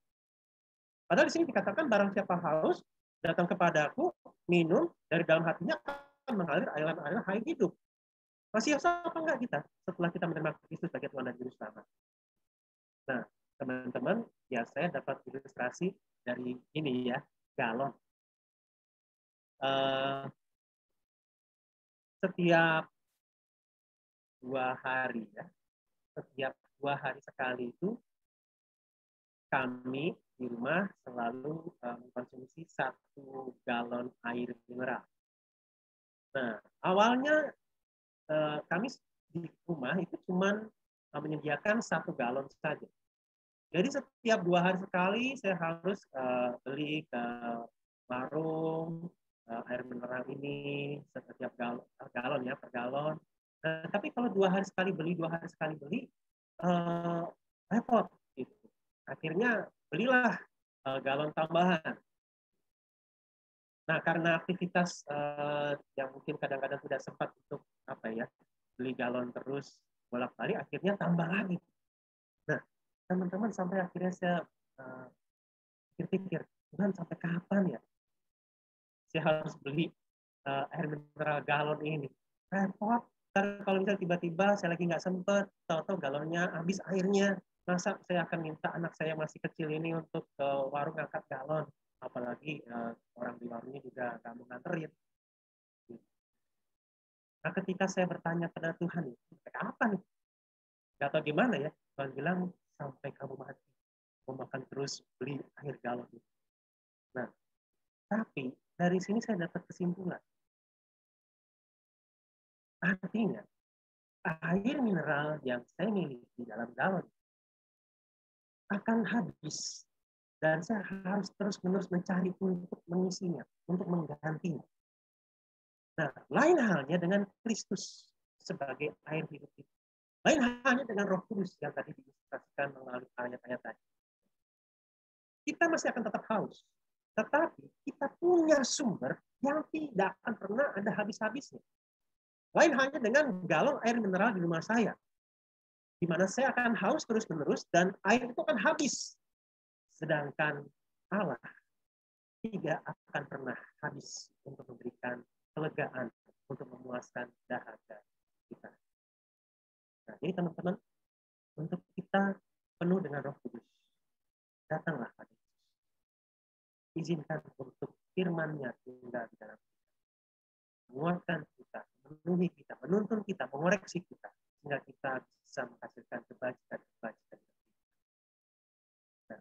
Padahal di sini dikatakan barang siapa haus, datang kepadaku, minum, dari dalam hatinya mengalir aliran-aliran air hidup. Masih sama apa enggak kita setelah kita menerima Kristus sebagai Tuhan dan Juru Selamat? Nah, teman-teman, ya saya dapat ilustrasi dari ini ya, galon. Setiap 2 hari ya, setiap 2 hari sekali itu kami di rumah selalu mengkonsumsi 1 galon air mineral. Nah, awalnya kami di rumah itu cuma menyediakan 1 galon saja. Jadi setiap 2 hari sekali saya harus beli ke warung air mineral ini setiap galon ya, per galon. Nah, tapi kalau 2 hari sekali beli, 2 hari sekali beli, repot gitu. Akhirnya belilah galon tambahan. Nah, karena aktivitas yang mungkin kadang-kadang tidak sempat untuk beli galon terus bolak-balik, akhirnya tambah lagi. Nah, teman-teman, sampai akhirnya saya pikir-pikir, Tuhan sampai kapan ya saya harus beli air mineral galon ini? Repot. Kalau misalnya tiba-tiba saya lagi nggak sempet, tahu-tahu galonnya habis airnya, masa saya akan minta anak saya masih kecil ini untuk ke warung ngangkat galon? Apalagi orang di warungnya juga nggak mau nganterin. Nah, ketika saya bertanya pada Tuhan, sampai kapan nih? Gak tahu gimana ya, Tuhan bilang, sampai kamu mati, mau makan terus beli air galon. Nah, tapi dari sini saya dapat kesimpulan. Artinya, air mineral yang saya miliki dalam galon akan habis. Dan saya harus terus-menerus mencari untuk mengisinya, untuk menggantinya. Nah, lain halnya dengan Kristus sebagai air hidup itu. Lain halnya dengan Roh Kudus yang tadi diilustrasikan melalui ayat-ayat tadi. Kita masih akan tetap haus. Tetapi kita punya sumber yang tidak akan pernah ada habis-habisnya. Lain halnya dengan galon air mineral di rumah saya. Di mana saya akan haus terus-menerus dan air itu akan habis. Sedangkan Allah tidak akan pernah habis untuk memberikan kelegaan, untuk memuaskan dahaga kita. Nah, jadi teman-teman, untuk kita penuh dengan Roh Kudus, datanglah pada Yesus. Izinkan untuk firman-Nya tinggal di dalam kita. Menguatkan kita, memenuhi kita, menuntun kita, mengoreksi kita, sehingga kita bisa menghasilkan kebajikan-kebajikan. Nah,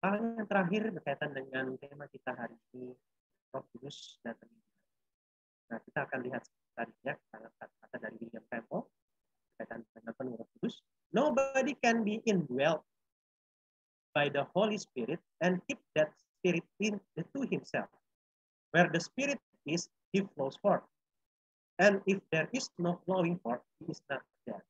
hal yang terakhir berkaitan dengan tema kita hari ini, Roh Kudus dan pendidikan. Nah, kita akan lihat tadi ya, kata dari William Campbell berkaitan dengan penuh Roh Kudus. Nobody can be indwelt by the Holy Spirit and keep that Spirit into himself. Where the Spirit is, he flows forth. And if there is no flowing forth, he is not there.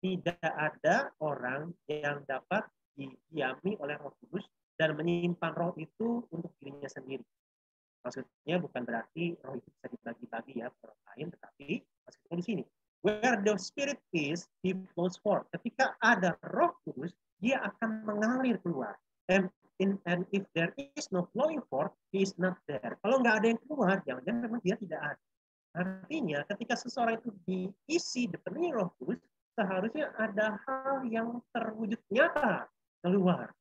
Tidak ada orang yang dapat didiami oleh Roh Kudus dan menyimpan roh itu untuk dirinya sendiri. Maksudnya bukan berarti roh itu bisa dibagi-bagi ya ke orang lain, tetapi maksudnya di sini. Where the Spirit is, he flows forth. Ketika ada Roh Kudus, dia akan mengalir keluar. And if there is no flowing forth, he is not there. Kalau nggak ada yang keluar, jangan-jangan memang dia tidak ada. Artinya, ketika seseorang itu diisi, dipenuhi Roh Kudus, seharusnya ada hal yang terwujud nyata keluar.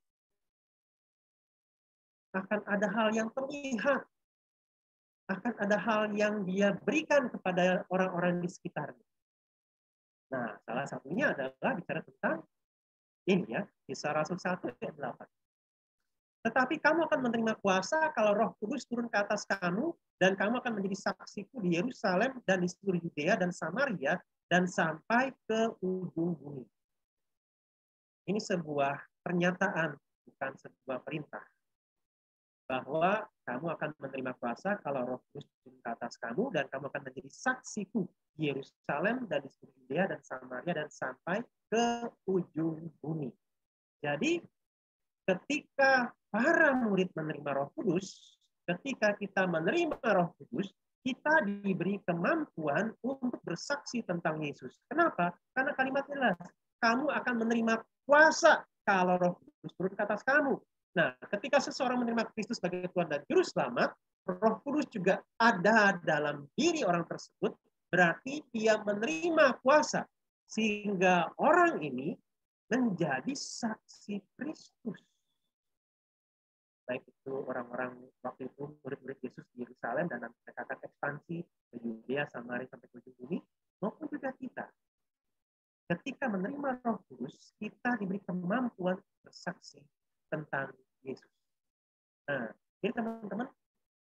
Akan ada hal yang terlihat. Akan ada hal yang dia berikan kepada orang-orang di sekitarnya. Nah, salah satunya adalah bicara tentang ini ya, Kisah Rasul 1 ayat 8. Tetapi kamu akan menerima kuasa kalau Roh Kudus turun ke atas kamu, dan kamu akan menjadi saksiku di Yerusalem dan di seluruh Yudea dan Samaria dan sampai ke ujung bumi. Ini sebuah pernyataan, bukan sebuah perintah. Bahwa kamu akan menerima kuasa kalau Roh Kudus turun ke atas kamu, dan kamu akan menjadi saksiku di Yerusalem dan di seluruh Yudea dan Samaria dan sampai ke ujung bumi. Jadi ketika para murid menerima Roh Kudus, ketika kita menerima Roh Kudus, kita diberi kemampuan untuk bersaksi tentang Yesus. Kenapa? Karena kalimatnya jelas, kamu akan menerima kuasa kalau Roh Kudus turun ke atas kamu. Nah, ketika seseorang menerima Kristus sebagai Tuhan dan Juru Selamat, Roh Kudus juga ada dalam diri orang tersebut, berarti dia menerima kuasa. Sehingga orang ini menjadi saksi Kristus. Baik itu orang-orang waktu itu, murid-murid Yesus di Yerusalem, dan mereka akan ekspansi ke Yudea, Samaria, sampai ke ujung bumi, maupun juga kita. Ketika menerima Roh Kudus, kita diberi kemampuan bersaksi tentang Yesus. Nah, jadi teman-teman,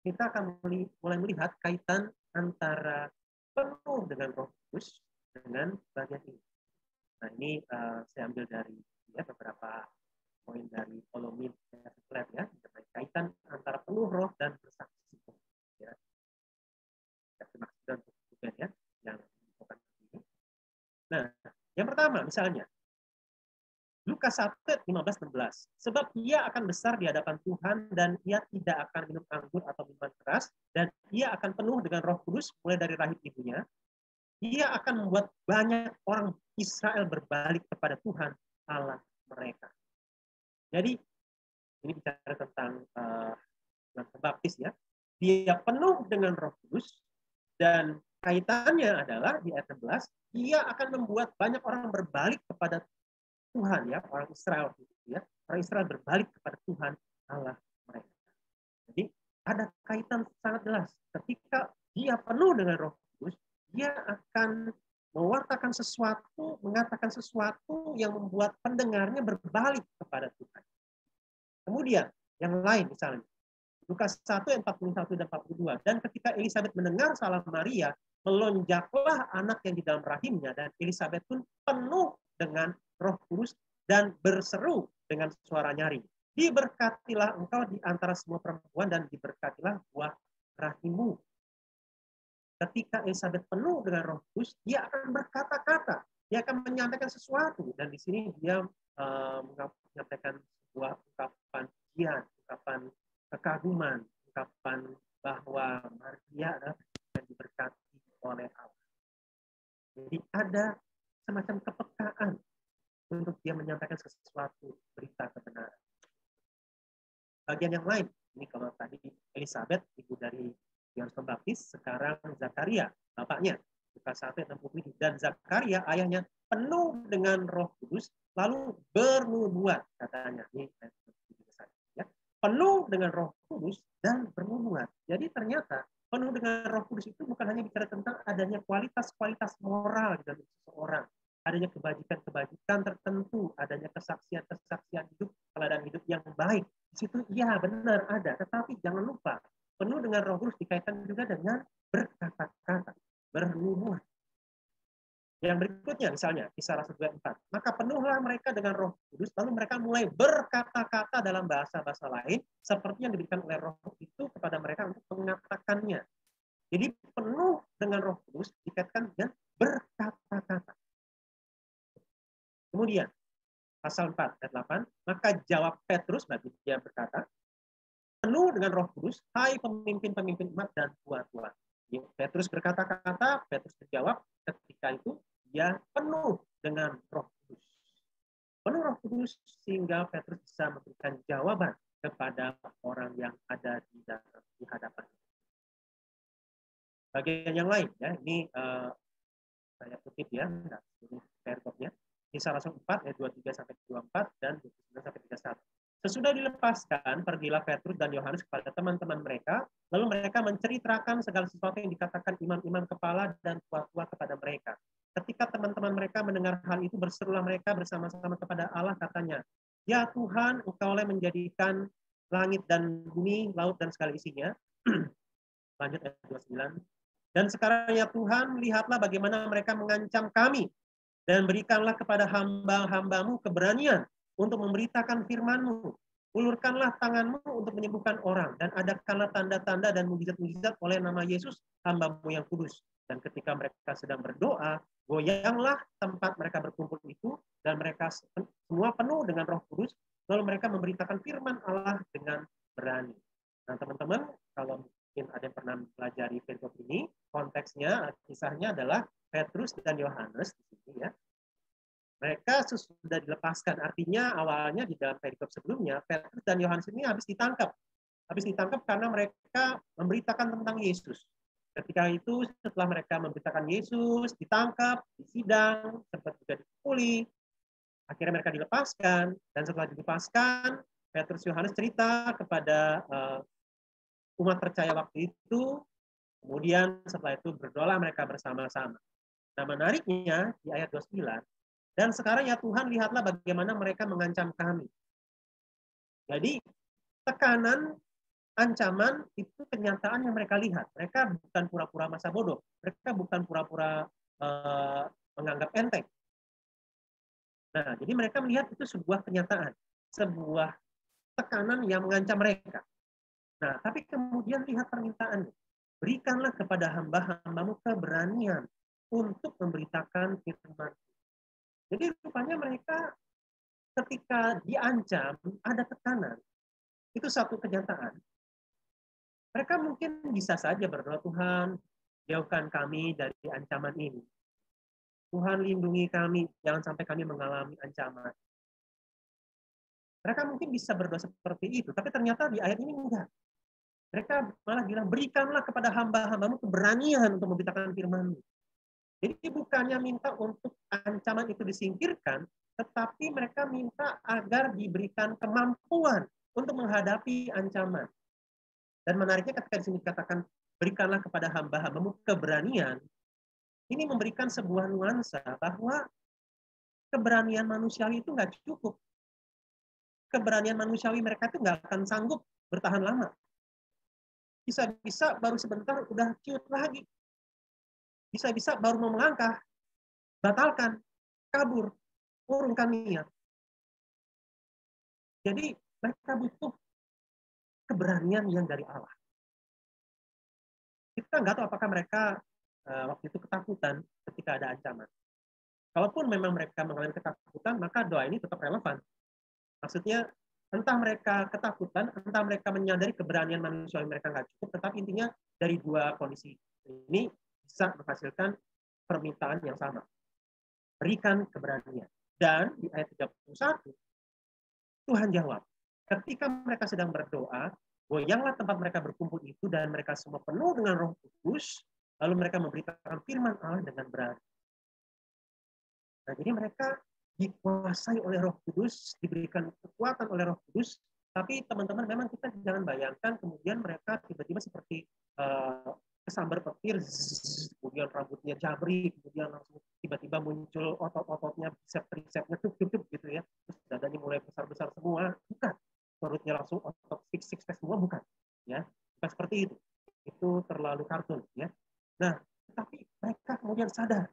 kita akan mulai melihat kaitan antara penuh dengan Roh Kudus dengan bagian ini. Nah, ini saya ambil dari ya, beberapa poin dari Kolomit ya, kaitan antara penuh roh dan bersaksi. Ya. Maksudnya untuk ya, yang bukan ini. Nah, yang pertama misalnya Lukas 1:15-16. Sebab ia akan besar di hadapan Tuhan dan ia tidak akan minum anggur atau minuman keras, dan ia akan penuh dengan Roh Kudus mulai dari rahim ibunya. Ia akan membuat banyak orang Israel berbalik kepada Tuhan Allah mereka. Jadi ini bicara tentang Yohanes Pembaptis ya. Dia penuh dengan Roh Kudus, dan kaitannya adalah di ayat 11, dia akan membuat banyak orang berbalik kepada Tuhan ya, orang Israel gitu ya. Orang Israel berbalik kepada Tuhan Allah mereka. Jadi ada kaitan sangat jelas. Ketika dia penuh dengan Roh Kudus, dia akan mewartakan sesuatu, mengatakan sesuatu yang membuat pendengarnya berbalik kepada Tuhan. Kemudian yang lain misalnya Lukas 1:41 dan 42. Dan ketika Elisabet mendengar salam Maria, melonjaklah anak yang di dalam rahimnya, dan Elisabeth pun penuh dengan Roh Kudus dan berseru dengan suara nyaring. Diberkatilah engkau di antara semua perempuan dan diberkatilah buah rahimmu. Ketika Elisabeth penuh dengan Roh Kudus, dia akan berkata-kata, dia akan menyampaikan sesuatu, dan di sini dia menyampaikan sebuah ungkapan pujian, ungkapan kekaguman, ungkapan bahwa Maria adalah yang diberkati oleh Allah. Jadi ada semacam kepekaan untuk dia menyampaikan sesuatu berita kebenaran. Bagian yang lain, ini kalau tadi Elisabeth, ibu dari Yohanes Pembaptis, sekarang Zakaria, bapaknya. Lukas 1:67, dan Zakaria ayahnya penuh dengan Roh Kudus, lalu bernubuat, katanya. Ini ya. Penuh dengan Roh Kudus dan bernubuat. Jadi ternyata penuh dengan Roh Kudus itu bukan hanya bicara tentang adanya kualitas-kualitas moral di dalam seseorang, adanya kebajikan-kebajikan tertentu, adanya kesaksian-kesaksian hidup, teladan hidup yang baik. Di situ iya benar ada, tetapi jangan lupa penuh dengan Roh Kudus dikaitkan juga dengan berkata-kata, bernubuat. Yang berikutnya misalnya Kisah Rasul 2:4. Maka penuhlah mereka dengan Roh Kudus, lalu mereka mulai berkata-kata dalam bahasa-bahasa lain seperti yang diberikan oleh Roh itu kepada mereka untuk mengatakannya. Jadi penuh dengan Roh Kudus dikaitkan dengan berkata-kata. Kemudian pasal 4 ayat 8, maka jawab Petrus, berarti dia berkata, penuh dengan Roh Kudus, hai pemimpin-pemimpin umat dan tua-tua. Petrus berkata-kata, Petrus menjawab, ketika itu dia penuh dengan Roh Kudus. Penuh Roh Kudus sehingga Petrus bisa memberikan jawaban kepada orang yang ada di hadapannya. Bagian yang lain, ya, ini saya kutip ya, ini perikopnya. Kisah Rasul 4 ayat 23-24 dan 29-31. Sesudah dilepaskan, pergilah Petrus dan Yohanes kepada teman-teman mereka, lalu mereka menceritakan segala sesuatu yang dikatakan imam-imam kepala dan tua-tua kepada mereka. Ketika teman-teman mereka mendengar hal itu, berserulah mereka bersama-sama kepada Allah, katanya, ya Tuhan, Engkaulah menjadikan langit dan bumi, laut dan segala isinya. Lanjut ayat 29. Dan sekarang ya Tuhan, lihatlah bagaimana mereka mengancam kami, dan berikanlah kepada hamba-hambamu keberanian untuk memberitakan firman-Mu. Ulurkanlah tangan-Mu untuk menyembuhkan orang, dan adakanlah tanda-tanda dan mujizat-mujizat oleh nama Yesus, hamba-Mu yang kudus. Dan ketika mereka sedang berdoa, goyanglah tempat mereka berkumpul itu, dan mereka semua penuh dengan Roh Kudus, lalu mereka memberitakan firman Allah dengan berani. Nah, teman-teman, kalau mungkin ada yang pernah mempelajari perikop ini, konteksnya, kisahnya adalah Petrus dan Yohanes di sini ya. Mereka sudah dilepaskan. Artinya awalnya di dalam perikop sebelumnya, Petrus dan Yohanes ini habis ditangkap. Habis ditangkap karena mereka memberitakan tentang Yesus. Ketika itu setelah mereka memberitakan Yesus, ditangkap, disidang, sempat juga dipukuli. Akhirnya mereka dilepaskan, dan setelah dilepaskan, Petrus Yohanes cerita kepada umat percaya waktu itu. Kemudian setelah itu berdoa mereka bersama-sama. Nah, menariknya di ayat 29, dan sekarang ya Tuhan, lihatlah bagaimana mereka mengancam kami. Jadi tekanan, ancaman itu kenyataan yang mereka lihat. Mereka bukan pura-pura masa bodoh. Mereka bukan pura-pura menganggap enteng. Nah, jadi mereka melihat itu sebuah kenyataan, sebuah tekanan yang mengancam mereka. Nah, tapi kemudian lihat permintaannya. Berikanlah kepada hamba-hambamu keberanian untuk memberitakan firman. Jadi rupanya mereka ketika diancam, ada tekanan. Itu satu kenyataan. Mereka mungkin bisa saja berdoa, Tuhan, jauhkan kami dari ancaman ini. Tuhan, lindungi kami, jangan sampai kami mengalami ancaman. Mereka mungkin bisa berdoa seperti itu, tapi ternyata di ayat ini enggak. Mereka malah bilang, berikanlah kepada hamba-hambamu keberanian untuk memberitakan firman-Mu. Jadi bukannya minta untuk ancaman itu disingkirkan, tetapi mereka minta agar diberikan kemampuan untuk menghadapi ancaman. Dan menariknya ketika di sini dikatakan, berikanlah kepada hamba-hambamu keberanian, ini memberikan sebuah nuansa bahwa keberanian manusiawi itu nggak cukup. Keberanian manusiawi mereka itu nggak akan sanggup bertahan lama. Bisa-bisa baru sebentar udah ciut lagi. bisa-bisa baru mau melangkah, batalkan, kabur, urungkan niat. Jadi mereka butuh keberanian yang dari Allah. Kita nggak tahu apakah mereka waktu itu ketakutan ketika ada ancaman. Kalaupun memang mereka mengalami ketakutan, maka doa ini tetap relevan. Maksudnya, entah mereka ketakutan, entah mereka menyadari keberanian manusia yang mereka nggak cukup, tetapi intinya dari dua kondisi ini bisa menghasilkan permintaan yang sama. Berikan keberanian. Dan di ayat 31, Tuhan jawab. Ketika mereka sedang berdoa, goyanglah tempat mereka berkumpul itu, dan mereka semua penuh dengan Roh Kudus, lalu mereka memberitakan firman Allah dengan berani. Nah, jadi mereka dikuasai oleh Roh Kudus, diberikan kekuatan oleh Roh Kudus, tapi teman-teman memang kita jangan bayangkan kemudian mereka tiba-tiba seperti kesambar petir, kemudian rambutnya jabri, kemudian langsung tiba-tiba muncul otot-ototnya, bicep-tricepnya tup-tup gitu ya, terus dadanya mulai besar-besar semua, bukan. Perutnya langsung otot six-pack semua, bukan. Ya, bukan seperti itu. Itu terlalu kartun ya. Nah, tapi mereka kemudian sadar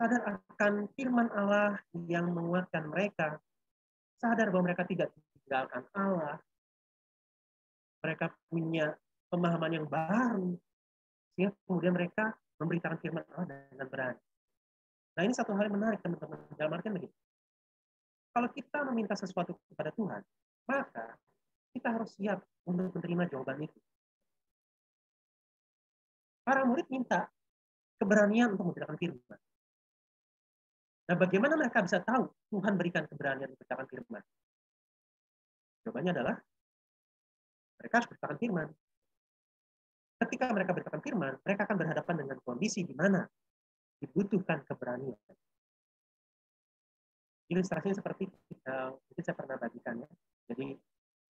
akan firman Allah yang menguatkan mereka, sadar bahwa mereka tidak ditinggalkan Allah, mereka punya pemahaman yang baru, sehingga kemudian mereka memberitakan firman Allah dengan berani. Nah, ini satu hal yang menarik, teman-teman. Dalam artian begini, kalau kita meminta sesuatu kepada Tuhan, maka kita harus siap untuk menerima jawaban itu. Para murid minta keberanian untuk memberitakan firman. Nah, bagaimana mereka bisa tahu Tuhan berikan keberanian untuk memberitakan firman? Jawabannya adalah mereka harus beritakan firman. Ketika mereka beritakan firman, mereka akan berhadapan dengan kondisi di mana dibutuhkan keberanian. Ilustrasinya seperti mungkin saya pernah bagikan ya. Jadi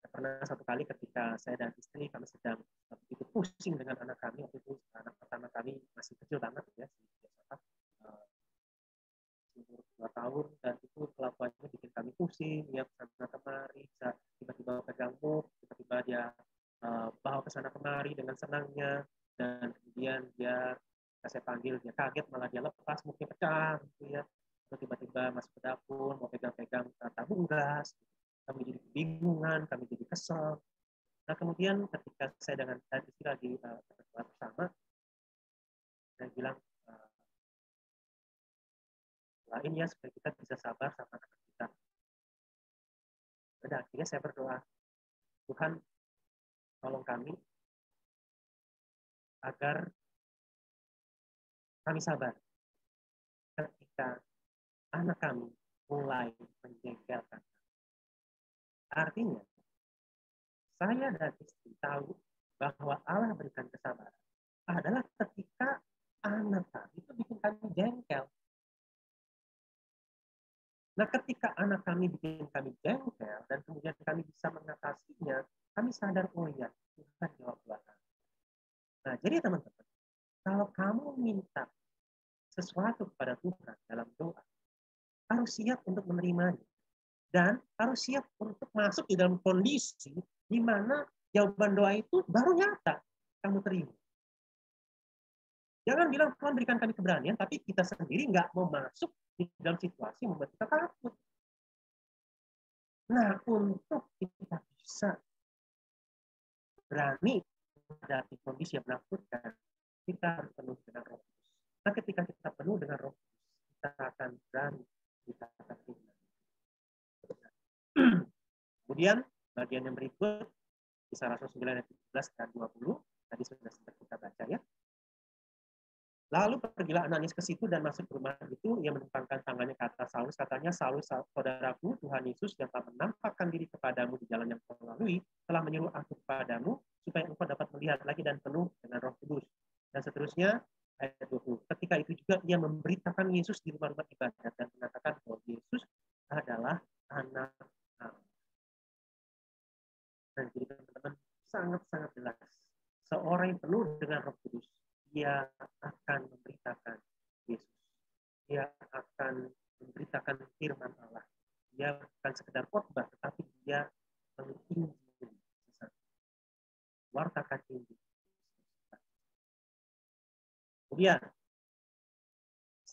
pernah satu kali ketika saya dan istri kami sedang begitu pusing dengan anak kami, waktu itu anak pertama kami masih kecil banget ya, umur 2 tahun, dan itu kelakuannya bikin kami pusing, ya kesana kemari, bisa tiba-tiba pegang muk, tiba-tiba dia bawa kesana kemari dengan senangnya, dan kemudian dia, saya panggil, dia kaget, malah dia lepas, muknya pecah, gitu ya. Terus tiba-tiba masuk ke dapur, mau pegang-pegang tabung gas, kami jadi kebingungan, kami jadi kesel. Nah, kemudian ketika saya dengan istri lagi bersama, saya bilang, lain ya supaya kita bisa sabar sama anak kita. Dan akhirnya saya berdoa, Tuhan tolong kami agar kami sabar ketika anak kami mulai menjengkelkan. Artinya, saya dan istri tahu bahwa Allah berikan kesabaran adalah ketika anak kami itu bikin kami jengkel. Nah, ketika anak kami bikin kami jengkel dan kemudian kami bisa mengatasinya, kami sadar, oh ya, Tuhan jawab doa kami. Nah, jadi teman-teman, kalau kamu minta sesuatu kepada Tuhan dalam doa, harus siap untuk menerimanya. Dan harus siap untuk masuk di dalam kondisi di mana jawaban doa itu baru nyata kamu terima. Jangan bilang Tuhan berikan kami keberanian, tapi kita sendiri nggak mau masuk di dalam situasi membuat kita takut. Nah, untuk kita bisa berani menghadapi kondisi yang menakutkan, kita harus penuh dengan Roh Kudus. Nah, ketika kita penuh dengan Roh Kudus, kita akan berani, kita akan firman. Kemudian bagian yang berikut Kisah Rasul 9 ayat 17 dan 20 tadi sudah sempat kita baca ya. Lalu pergilah Ananias ke situ dan masuk ke rumah itu, ia menumpangkan tangannya ke atas Saulus, katanya, Saulus, saudaraku, Tuhan Yesus yang telah menampakkan diri kepadamu di jalan yang kau lalui, telah menyuruh aku kepadamu supaya engkau dapat melihat lagi dan penuh dengan Roh Kudus. Dan seterusnya ayat 20. Ketika itu juga ia memberitakan Yesus di rumah-rumah ibadat dan mengatakan bahwa Yesus adalah anak Allah. Dan jadi teman-teman sangat-sangat jelas, seorang yang penuh dengan Roh Kudus, dia akan memberitakan Yesus. Dia akan memberitakan firman Allah. Dia bukan sekedar khotbah, tetapi dia menginjil sesat. Wartakan Injil. Kemudian,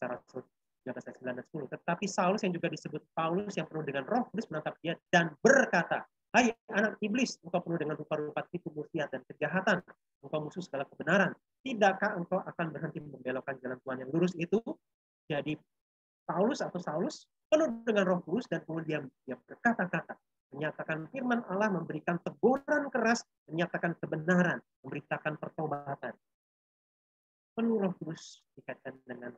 Rasul 13 ayat 9 dan 10. Tetapi Saulus yang juga disebut Paulus yang penuh dengan Roh Kudus menatap dia dan berkata, "Hai anak iblis, engkau penuh dengan rupa-rupa tipu muslihat dan kejahatan. Engkau musuh segala kebenaran. Tidakkah engkau akan berhenti membelokkan jalan Tuhan yang lurus itu?" Jadi Paulus atau Saulus penuh dengan Roh Kudus dan kemudian dia berkata-kata, menyatakan firman Allah, memberikan teguran keras, menyatakan kebenaran, memberitakan pertobatan. Penuh Roh Kudus dikaitkan dengan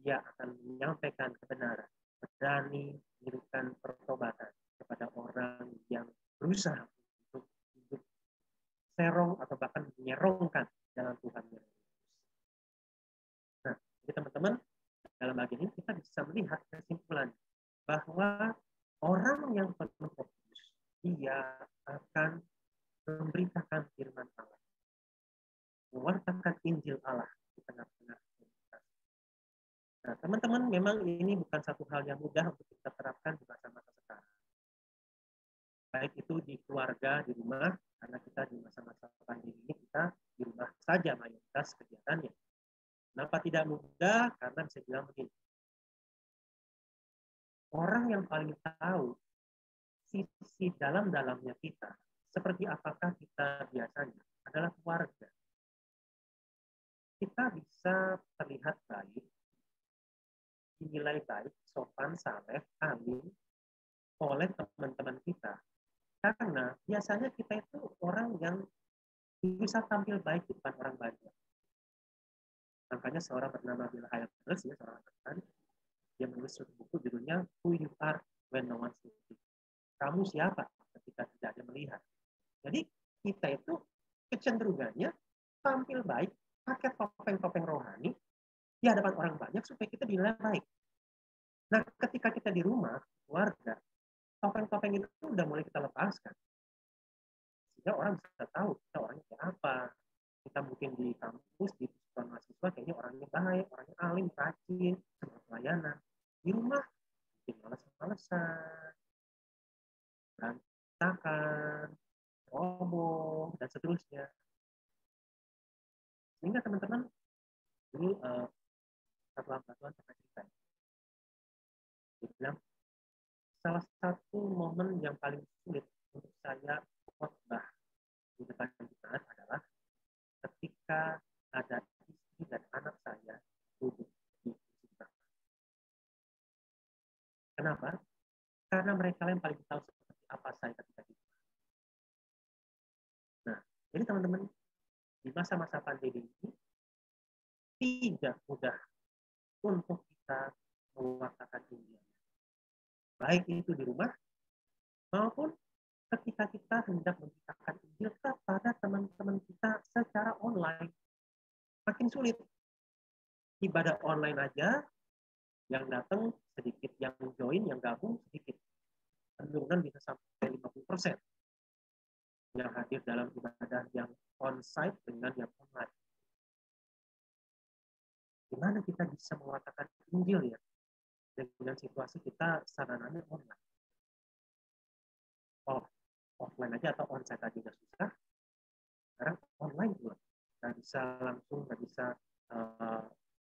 dia akan menyampaikan kebenaran, berani memberikan pertobatan kepada orang yang berusaha untuk hidup serong atau bahkan menyerongkan jalan Tuhan yang lurus. Nah, jadi teman-teman, dalam bagian ini kita bisa melihat kesimpulan bahwa orang yang penuh Roh Kudus, dia akan memberitakan firman Allah, mewartakan Injil Allah di tengah-tengah komunitas. Nah, teman-teman, memang ini bukan satu hal yang mudah untuk kita terapkan di masa-masa sekarang. Baik itu di keluarga, di rumah, karena kita di masa-masa pandemi ini kita di rumah saja mayoritas kegiatannya. Kenapa tidak mudah? Karena bisa bilang begini. Orang yang paling tahu sisi dalam-dalamnya kita, seperti apakah kita biasanya, adalah keluarga. Kita bisa terlihat baik, dinilai baik, sopan, saleh, alim oleh teman-teman kita. Karena biasanya kita itu orang yang bisa tampil baik di depan orang banyak. Makanya seorang bernama Bill Hybels, ya, seorang teman, dia menulis suatu buku judulnya Who You Are When No One's Looking. Kamu siapa ketika tidak ada melihat. Jadi kita itu kecenderungannya tampil baik, pakai topeng-topeng rohani di hadapan orang banyak supaya kita dinilai baik. Nah, ketika kita di rumah, keluarga, topeng-topeng itu udah mulai kita lepaskan. Sehingga orang bisa tahu kita orangnya kayak apa. Kita mungkin di kampus, di sekolah mahasiswa, kayaknya orangnya baik, orangnya alim, rajin, semangat pelayanan. Di rumah, mungkin malas-malesan, berantakan, roboh, dan seterusnya. Sehingga teman-teman, ini satu pengetahuan pernah cerita. Dia bilang, salah satu momen yang paling sulit untuk saya khotbah di depan jemaat adalah ketika ada istri dan anak saya duduk di kursi belakang. Kenapa? Karena mereka yang paling tahu seperti apa saya ketika di rumah. Nah, jadi teman-teman, di masa-masa pandemi ini tidak mudah untuk kita mewartakan Injil. Baik itu di rumah maupun ketika kita hendak memberitakan Injil kepada teman-teman kita secara online. Makin sulit. Ibadah online aja, yang datang sedikit, yang join, yang gabung sedikit. Penurunan bisa sampai 50%. Yang hadir dalam ibadah yang on-site dengan yang online. Gimana kita bisa mengatakan Injil ya? Dengan situasi kita sarananya online. Oh, offline aja atau on-site aja udah susah. Sekarang online juga. Nggak bisa langsung, nggak bisa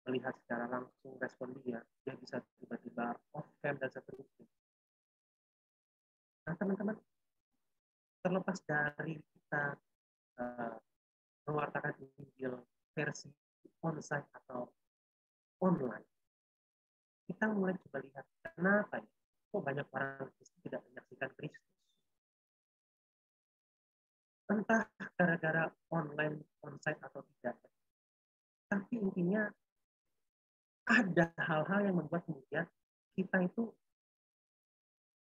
melihat secara langsung respon dia. Dia bisa tiba-tiba off-cam dan seterusnya. Nah, teman-teman, terlepas dari kita mewartakan Injil versi on-site atau online, kita mulai coba lihat kenapa ya? Kok banyak orang Kristen tidak menyaksikan Kristus? Entah gara-gara online, on-site atau tidak. Tapi intinya ada hal-hal yang membuat kemudian kita itu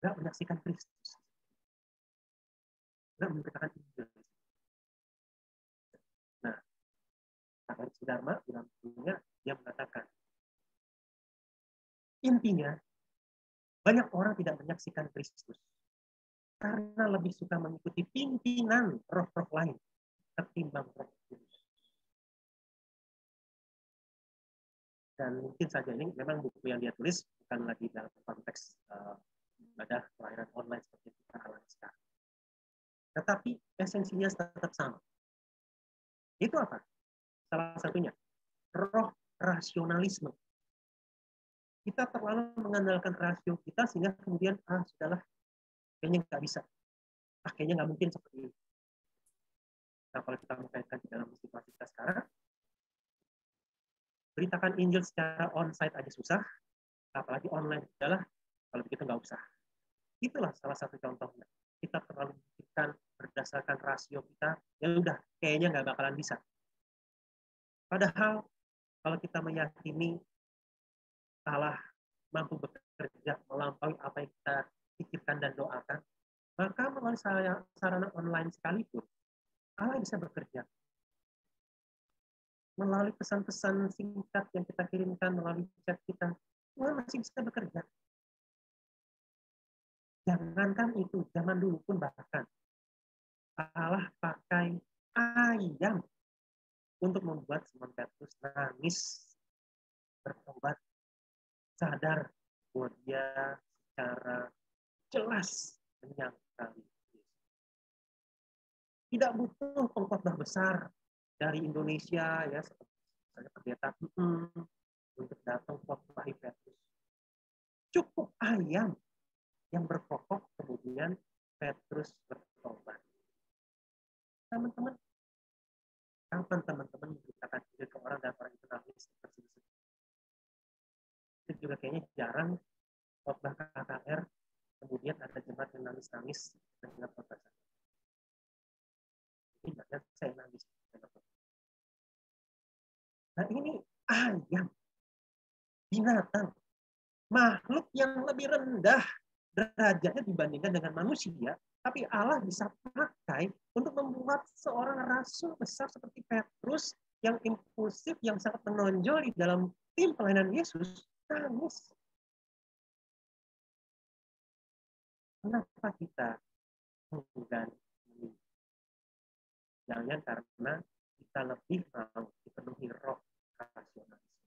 nggak menyaksikan Kristus. Nggak memberitakan Injil. Nah, Pak Dharma dalam bukunya dia mengatakan, intinya banyak orang tidak menyaksikan Kristus karena lebih suka mengikuti pimpinan roh-roh lain ketimbang Roh Kudus. Dan mungkin saja ini memang buku yang dia tulis bukan lagi dalam konteks ibadah pelayanan online seperti kita alami sekarang. Tetapi esensinya tetap sama. Itu apa? Salah satunya, Roh rasionalisme. Kita terlalu mengandalkan rasio kita sehingga kemudian sudahlah, kayaknya nggak bisa, kayaknya nggak mungkin seperti ini. Nah, kalau kita mengkaitkan di dalam situasi kita sekarang, beritakan Injil secara on-site aja susah, apalagi online. Adalah kalau begitu nggak usah. Itulah salah satu contohnya. Kita terlalu memikirkan berdasarkan rasio kita, ya udah kayaknya nggak bakalan bisa. Padahal kalau kita meyakini Allah mampu bekerja melampaui apa yang kita pikirkan dan doakan, maka melalui sarana online sekalipun Allah bisa bekerja. Melalui pesan-pesan singkat yang kita kirimkan melalui chat kita, Tuhan masih bisa bekerja. Jangankan itu, zaman dulu pun bahkan Allah pakai ayam untuk membuat Simon Petrus nangis, bertobat, sadar bahwa dia secara jelas menyangkali. Tidak butuh pengkhotbah besar dari Indonesia, ya seperti misalnya pendeta untuk datang khotbah Petrus. Cukup ayam yang berkokok, kemudian Petrus bertobat. Teman-teman, kapan teman-teman memberitakan diri ke orang dan orang itu nangis tersedih? Itu juga kayaknya jarang khotbah KKR, kemudian ada jemaat yang nangis-nangis dengan khotbah. Ini banyak saya nangis. Nah ini ayam, binatang, makhluk yang lebih rendah derajatnya dibandingkan dengan manusia, tapi Allah bisa pakai untuk membuat seorang rasul besar seperti Petrus yang impulsif, yang sangat menonjol di dalam tim pelayanan Yesus, nangis. Kenapa kita enggan? Jangan karena kita lebih mau dipenuhi roh rasionalisme.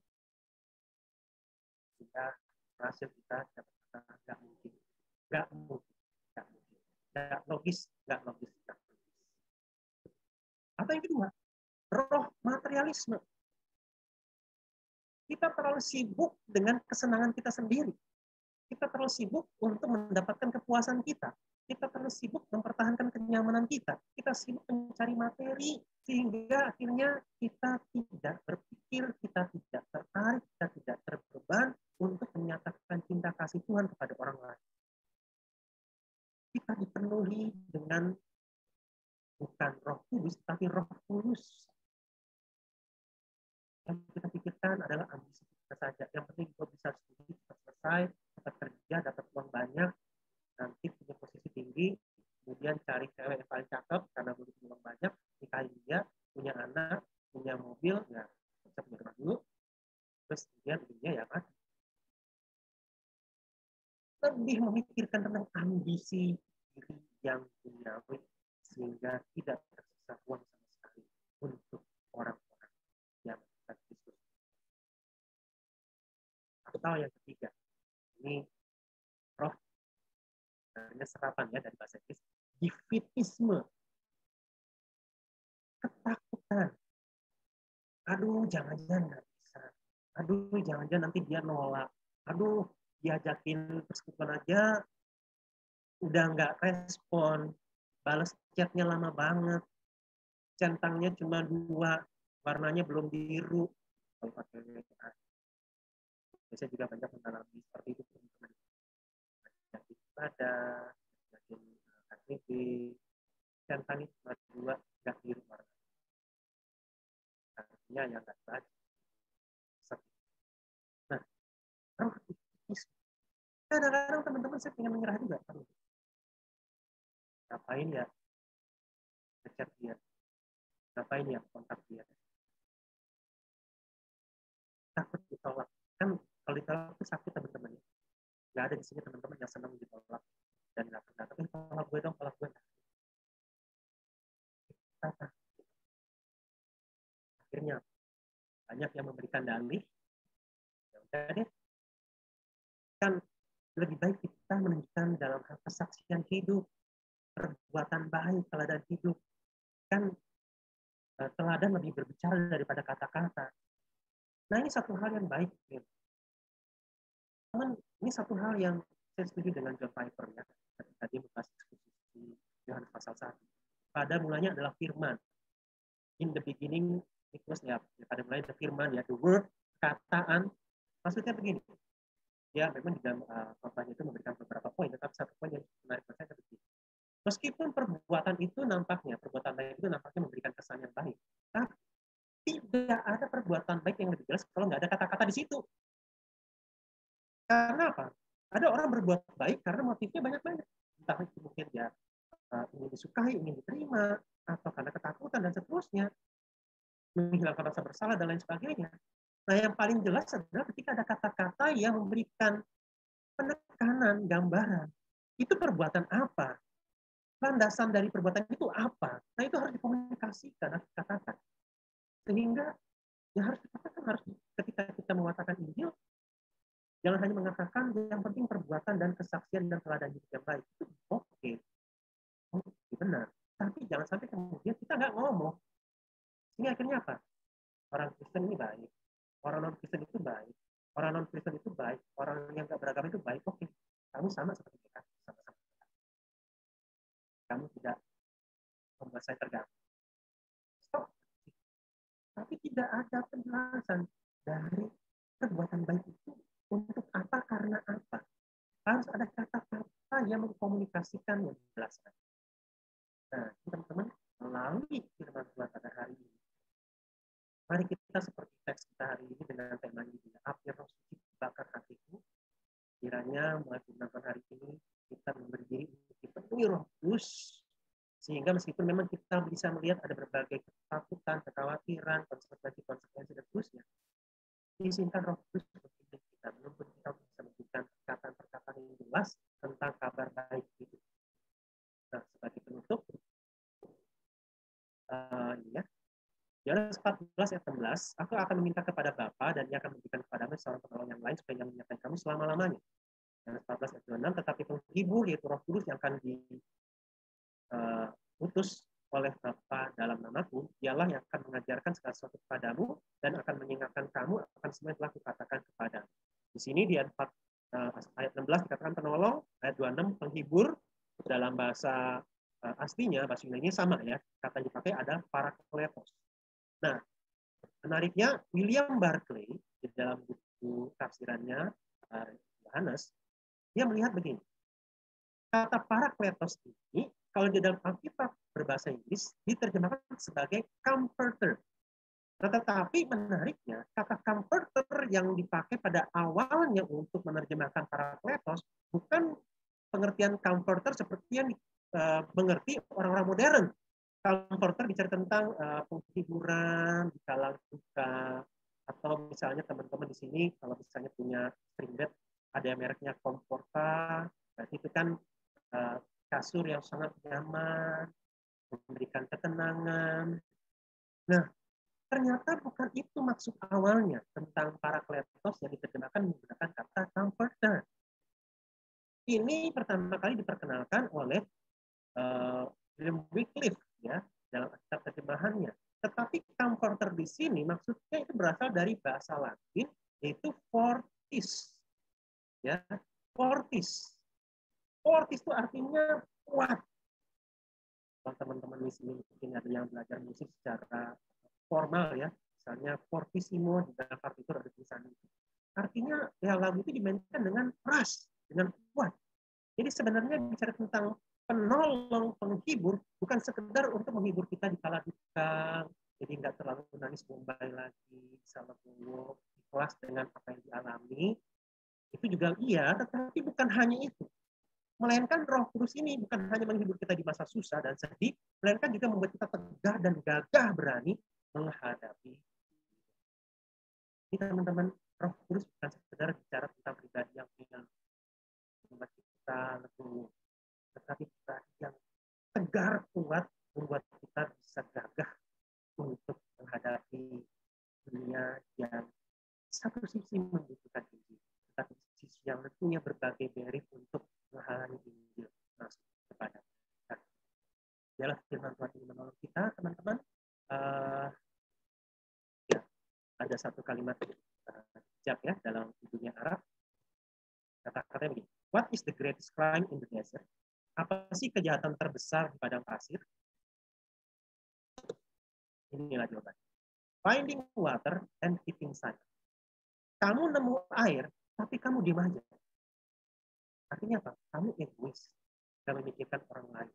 Sehingga rasio kita nggak mungkin. Nggak logis. Atau yang kedua, roh materialisme. Kita terlalu sibuk dengan kesenangan kita sendiri. Kita terlalu sibuk untuk mendapatkan kepuasan kita. Kita terlalu sibuk mempertahankan kenyamanan kita. Kita sibuk mencari materi, sehingga akhirnya kita tidak berpikir, kita tidak tertarik, kita tidak terbeban untuk menyatakan cinta kasih Tuhan kepada orang lain. Kita dipenuhi dengan bukan Roh Kudus, tapi Roh Kudus. Yang kita pikirkan adalah ambisi kita saja. Yang penting gue bisa studi, cepat selesai, dapat kerja, dapat uang banyak, nanti punya posisi tinggi, kemudian cari cewek yang paling cakep karena butuh uang banyak, nikahin dia, punya anak, punya mobil, ya bisa punya rumah dulu, terus kemudian hidupnya ya mati. Lebih memikirkan tentang ambisi diri yang duniawi sehingga tidak tersisa uang sama sekali untuk orang-orang yang dekat Kristus. Atau yang ketiga, ini roh, namanya serapan ya dari bahasa Inggris, defeatisme, ketakutan. Aduh, jangan-jangan nggak bisa. Aduh, jangan-jangan nanti dia nolak. Aduh, diajakin persekutuan aja udah nggak respon, balas chatnya lama banget, centangnya cuma 2, warnanya belum biru. Kalau pakai WA, saya juga banyak mengalami seperti itu, teman-teman. Jadi ada, jadi KTP, centangnya cuma 2, nggak biru warna. Artinya yang nggak baca. Nah, kadang-kadang teman-teman saya ingin menyerah juga. Ngapain ya ngechat dia? Ngapain ya kontak dia? Takut ditolak. Kan kalau ditolak itu sakit teman-teman. Nggak ada di sini teman-teman yang senang ditolak dan nggak pernah. Tapi tolak gue dong, tolak gue. Akhirnya banyak yang memberikan dalih. Ya udah deh. Kan lebih baik kita menunjukkan dalam hal kesaksian hidup, perbuatan baik, teladan hidup. Kan teladan lebih berbicara daripada kata-kata. Nah, ini satu hal yang baik. Teman, ini satu hal yang saya setuju dengan John Piper ya. Ketika dia membahas diskusi Yohanes pasal 1. Pada mulanya adalah firman. In the beginning, it was ya, pada mulanya ada firman ya, the word, kataan. Maksudnya begini. Ya, memang di dalam khotbahnya itu memberikan beberapa poin, tetapi satu poin yang menarik buat saya begini. Meskipun perbuatan itu nampaknya, perbuatan baik itu nampaknya memberikan kesan yang baik, tapi tidak ada perbuatan baik yang lebih jelas kalau nggak ada kata-kata di situ. Karena apa? Ada orang berbuat baik karena motifnya banyak-banyak. Entah itu mungkin dia ingin disukai, ingin diterima, atau karena ketakutan dan seterusnya, menghilangkan rasa bersalah dan lain sebagainya. Nah, yang paling jelas adalah ketika ada kata-kata yang memberikan penekanan, gambaran. Itu perbuatan apa? Landasan dari perbuatan itu apa? Nah, itu harus dikomunikasikan, harus dikatakan. Sehingga ya harus dikatakan, harus ketika kita mengatakan Injil, jangan hanya mengatakan yang penting perbuatan dan kesaksian dan teladan hidup yang baik. Itu oke. Benar. Tapi jangan sampai kemudian kita nggak ngomong. Ini akhirnya apa? Orang Kristen ini baik. Orang non-Kristen itu baik. Orang non-Kristen itu baik. Orang yang nggak beragama itu baik. Oke. Kamu sama seperti kita. Sama-sama. Kamu tidak membuat saya terganggu. Stop. Tapi tidak ada penjelasan dari perbuatan baik itu untuk apa, karena apa. Harus ada kata-kata yang mengkomunikasikan yang dijelaskan. Nah, teman-teman, melalui firman Tuhan pada hari ini, mari kita seperti teks kita hari ini dengan tema ini, api roh suci bakar hatiku. Kiranya mulai menonton hari ini kita memberi diri untuk dipenuhi Roh Kudus, sehingga meskipun memang kita bisa melihat ada berbagai ketakutan, kekhawatiran, konsekuensi dan seterusnya, izinkan Roh Kudus memimpin kita, menuntun kita untuk bisa memberikan perkataan-perkataan yang jelas tentang kabar baik itu. Nah, sebagai penutup, ya, Yohanes 14 ayat 16, aku akan meminta kepada Bapa dan Ia akan memberikan kepadamu seorang penolong yang lain supaya Ia menyertai kamu selama-lamanya. Yohanes 14 ayat 26, tetapi penghibur yaitu Roh Kudus yang akan diutus oleh Bapa dalam namaku, Dialah yang akan mengajarkan segala sesuatu kepadamu dan akan mengingatkan kamu akan semua yang telah kukatakan kepadamu. Di sini di ayat 16 dikatakan penolong, ayat 26 penghibur. Dalam bahasa aslinya, bahasa Yunani sama ya, kata yang dipakai ada parakletos. Nah, menariknya William Barclay di dalam buku tafsirannya Yohanes, dia melihat begini. Kata parakletos ini kalau di dalam Alkitab berbahasa Inggris diterjemahkan sebagai comforter. Tetapi menariknya kata comforter yang dipakai pada awalnya untuk menerjemahkan parakletos bukan pengertian comforter seperti yang mengerti orang-orang modern. Comforter bicara tentang penghiburan di kala duka, atau misalnya teman-teman di sini kalau misalnya punya spring bed ada yang mereknya Comforta, berarti itu kan kasur yang sangat nyaman, memberikan ketenangan. Nah, ternyata bukan itu maksud awalnya tentang parakletos yang diterjemahkan menggunakan kata comforter. Ini pertama kali diperkenalkan oleh William Wycliffe ya dalam kitab terjemahannya. Tetapi comforter di sini maksudnya itu berasal dari bahasa Latin yaitu fortis. Ya, fortis. Fortis itu artinya kuat. Kalau teman-teman di sini mungkin ada yang belajar musik secara formal ya, misalnya fortissimo di dalam partitur ada tulisan itu. Artinya ya lagu itu dimainkan dengan keras, dengan kuat. Jadi sebenarnya bicara tentang penolong, penghibur, bukan sekedar untuk menghibur kita di kala duka, jadi nggak terlalu menangis bombay lagi, bisa legowo, ikhlas dengan apa yang dialami. Itu juga iya, tetapi bukan hanya itu. Melainkan Roh Kudus ini bukan hanya menghibur kita di masa susah dan sedih, melainkan juga membuat kita tegar dan gagah berani menghadapi. Ini teman-teman, Roh Kudus bukan sekedar bicara tentang pribadi yang ringan, membuat kita legowo, tetapi pribadi yang tegar, kuat, membuat kita bisa gagah untuk menghadapi dunia yang satu sisi membutuhkan Injil, tetapi sisi yang tentunya berbagai merit untuk menghalangi Injil masuk kepada kita. Biarlah firman Tuhan ini menolong kita, teman-teman. Ya, ada satu kalimat hijab ya dalam dunia Arab. Kata-katanya begini, what is the greatest crime in the desert? Apa sih kejahatan terbesar di padang pasir? Inilah jawabannya. Finding water and keeping silent. Kamu nemu air, tapi kamu diam aja. Artinya apa? Kamu egois, tidak memikirkan orang lain.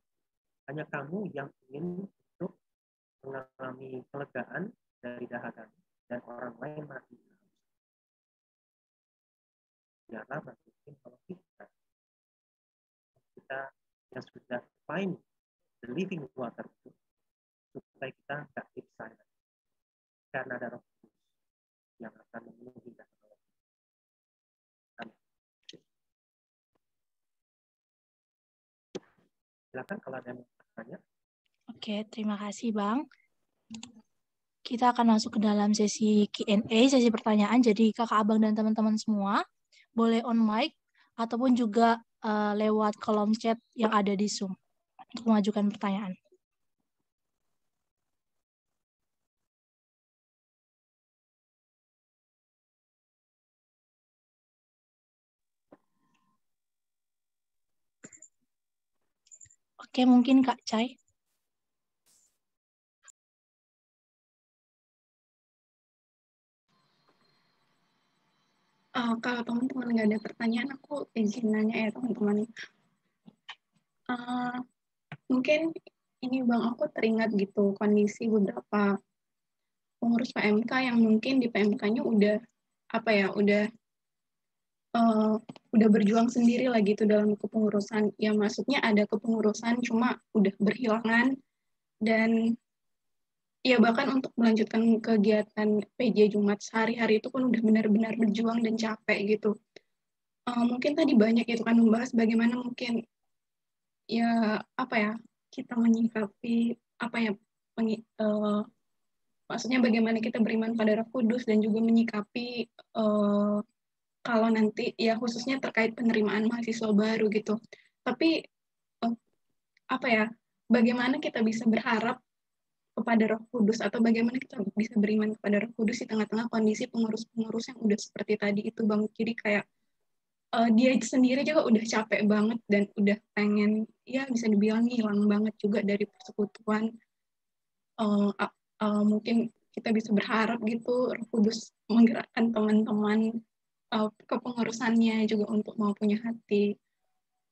Hanya kamu yang ingin untuk mengalami kelegaan dari dahaga dan orang lain mati. Janganlah berpikir kalau kita yang sudah find the living water itu, supaya kita tidak keep silent. Karena ada Roh Kudus yang akan memenuhi dan menolong. Silakan kalau ada yang mau bertanya. Oke, terima kasih Bang. Kita akan masuk ke dalam sesi Q&A, sesi pertanyaan. Jadi kakak abang dan teman-teman semua boleh on mic ataupun juga lewat kolom chat yang ada di Zoom untuk mengajukan pertanyaan. Oke, mungkin Kak Cai. Kalau teman-teman nggak ada pertanyaan, aku izin nanya ya teman-teman. Mungkin ini Bang, aku teringat gitu kondisi beberapa pengurus PMK yang mungkin di PMK-nya udah berjuang sendiri lah gitu dalam kepengurusan. Ya maksudnya ada kepengurusan cuma udah berhilangan dan ya bahkan untuk melanjutkan kegiatan PJ Jumat sehari-hari itu pun udah benar-benar berjuang dan capek gitu. Mungkin tadi banyak itu kan membahas bagaimana mungkin ya kita menyikapi maksudnya bagaimana kita beriman pada Roh Kudus dan juga menyikapi kalau nanti ya khususnya terkait penerimaan mahasiswa baru gitu. Tapi bagaimana kita bisa berharap kepada Roh Kudus atau bagaimana kita bisa beriman kepada Roh Kudus di tengah-tengah kondisi pengurus-pengurus yang udah seperti tadi itu Bang. Jadi kayak dia sendiri juga udah capek banget dan udah pengen ya bisa dibilang hilang banget juga dari persekutuan. Mungkin kita bisa berharap gitu Roh Kudus menggerakkan teman-teman kepengurusannya juga untuk mau punya hati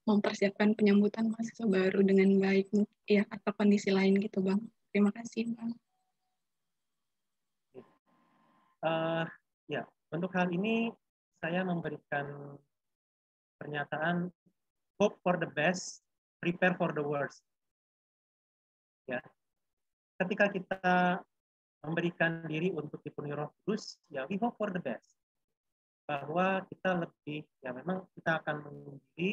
mempersiapkan penyambutan mahasiswa baru dengan baik ya atau kondisi lain gitu Bang. Terima kasih Bang. Ya, untuk hal ini saya memberikan pernyataan hope for the best, prepare for the worst. Ya, ketika kita memberikan diri untuk dipenuhi Roh Kudus, ya we hope for the best. Bahwa kita lebih, ya memang kita akan mengunjungi,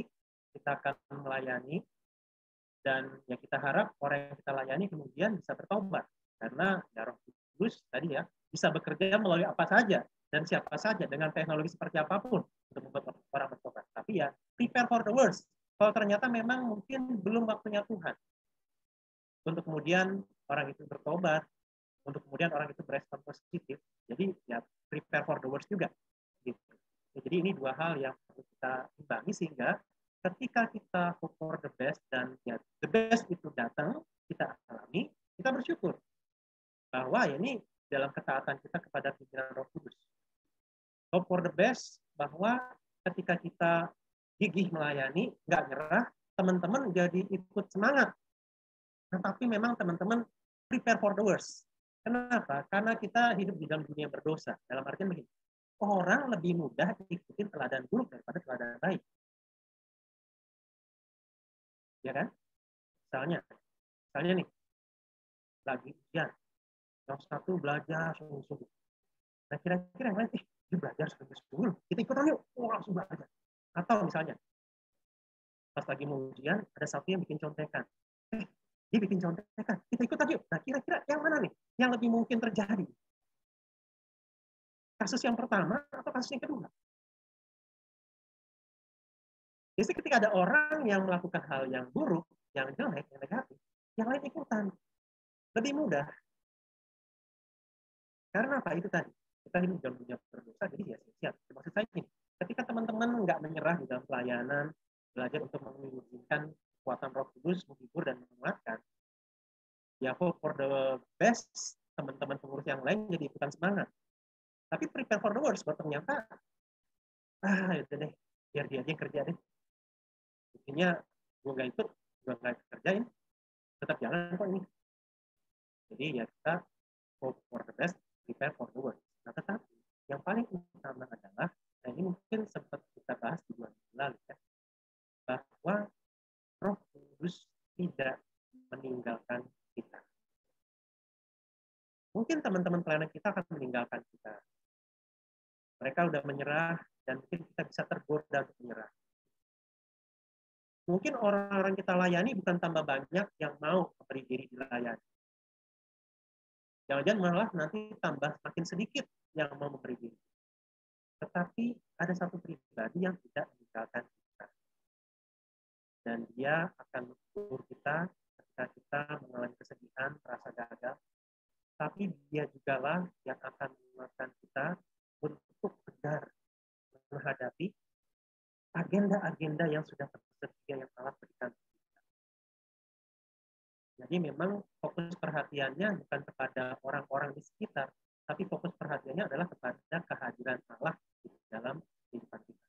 kita akan melayani, dan ya kita harap orang yang kita layani kemudian bisa bertobat. Karena ya Roh Kudus tadi ya bisa bekerja melalui apa saja dan siapa saja dengan teknologi seperti apapun untuk membuat orang bertobat. Tapi ya prepare for the worst. Kalau ternyata memang mungkin belum waktunya Tuhan untuk kemudian orang itu bertobat, untuk kemudian orang itu berespon positif. Jadi ya prepare for the worst juga. Gitu. Ya, jadi ini dua hal yang perlu kita imbangi sehingga ketika kita hope for the best dan ya the best itu datang, kita alami, kita bersyukur bahwa ya ini dalam ketaatan kita kepada pimpinan Roh Kudus. Hope for the best bahwa ketika kita gigih melayani, nggak nyerah, teman-teman jadi ikut semangat. Tetapi memang teman-teman prepare for the worst. Kenapa? Karena kita hidup di dalam dunia berdosa. Dalam artian begini, orang lebih mudah ikutin teladan buruk daripada teladan baik. Ya kan? Misalnya nih, lagi ujian, yang satu belajar sungguh-sungguh. Nah kira-kira yang lain, dia belajar sungguh-sungguh, kita ikutan yuk, langsung belajar. Atau misalnya, pas lagi mau ujian, ada satu yang bikin contekan. Dia bikin contekan, kita ikutan yuk. Nah kira-kira yang mana nih, yang lebih mungkin terjadi? Kasus yang pertama atau kasus yang kedua? Jadi ketika ada orang yang melakukan hal yang buruk, yang jelek, yang negatif, yang lain ikutan. Lebih mudah. Karena apa? Itu tadi. kita ini dunia berdosa, jadi ya siap. Maksud saya ini, ketika teman-teman nggak menyerah di dalam pelayanan, belajar untuk mengizinkan kekuatan Roh Kudus menghibur dan menguatkan, ya for the best, teman-teman pengurus yang lain jadi ikutan semangat. Tapi prepare for the worst, buat ternyata itu deh, biar dia aja yang kerja deh. Intinya gue nggak ikut, gue nggak kerjain, tetap jalan kok ini. Jadi ya kita hope for the best, prepare for the worst. Nah tetapi yang paling utama adalah, nah ini mungkin sempat kita bahas di 2 minggu lalu ya, bahwa Roh Kudus tidak meninggalkan kita. Mungkin teman-teman pelayanan kita akan meninggalkan kita. Mereka udah menyerah dan mungkin kita bisa tergoda untuk menyerah. Mungkin orang-orang kita layani bukan tambah banyak yang mau memberi diri dilayani. Jangan-jangan malah nanti tambah makin sedikit yang mau memberi diri. Tetapi ada satu pribadi yang tidak meninggalkan kita. Dan dia akan menghibur kita ketika kita mengalami kesedihan, rasa gagal. Tapi dia jugalah yang akan menguatkan kita untuk tegar menghadapi agenda-agenda yang sudah tersedia yang Allah berikan. Jadi memang fokus perhatiannya bukan kepada orang-orang di sekitar, tapi fokus perhatiannya adalah kepada kehadiran Allah di dalam kehidupan kita.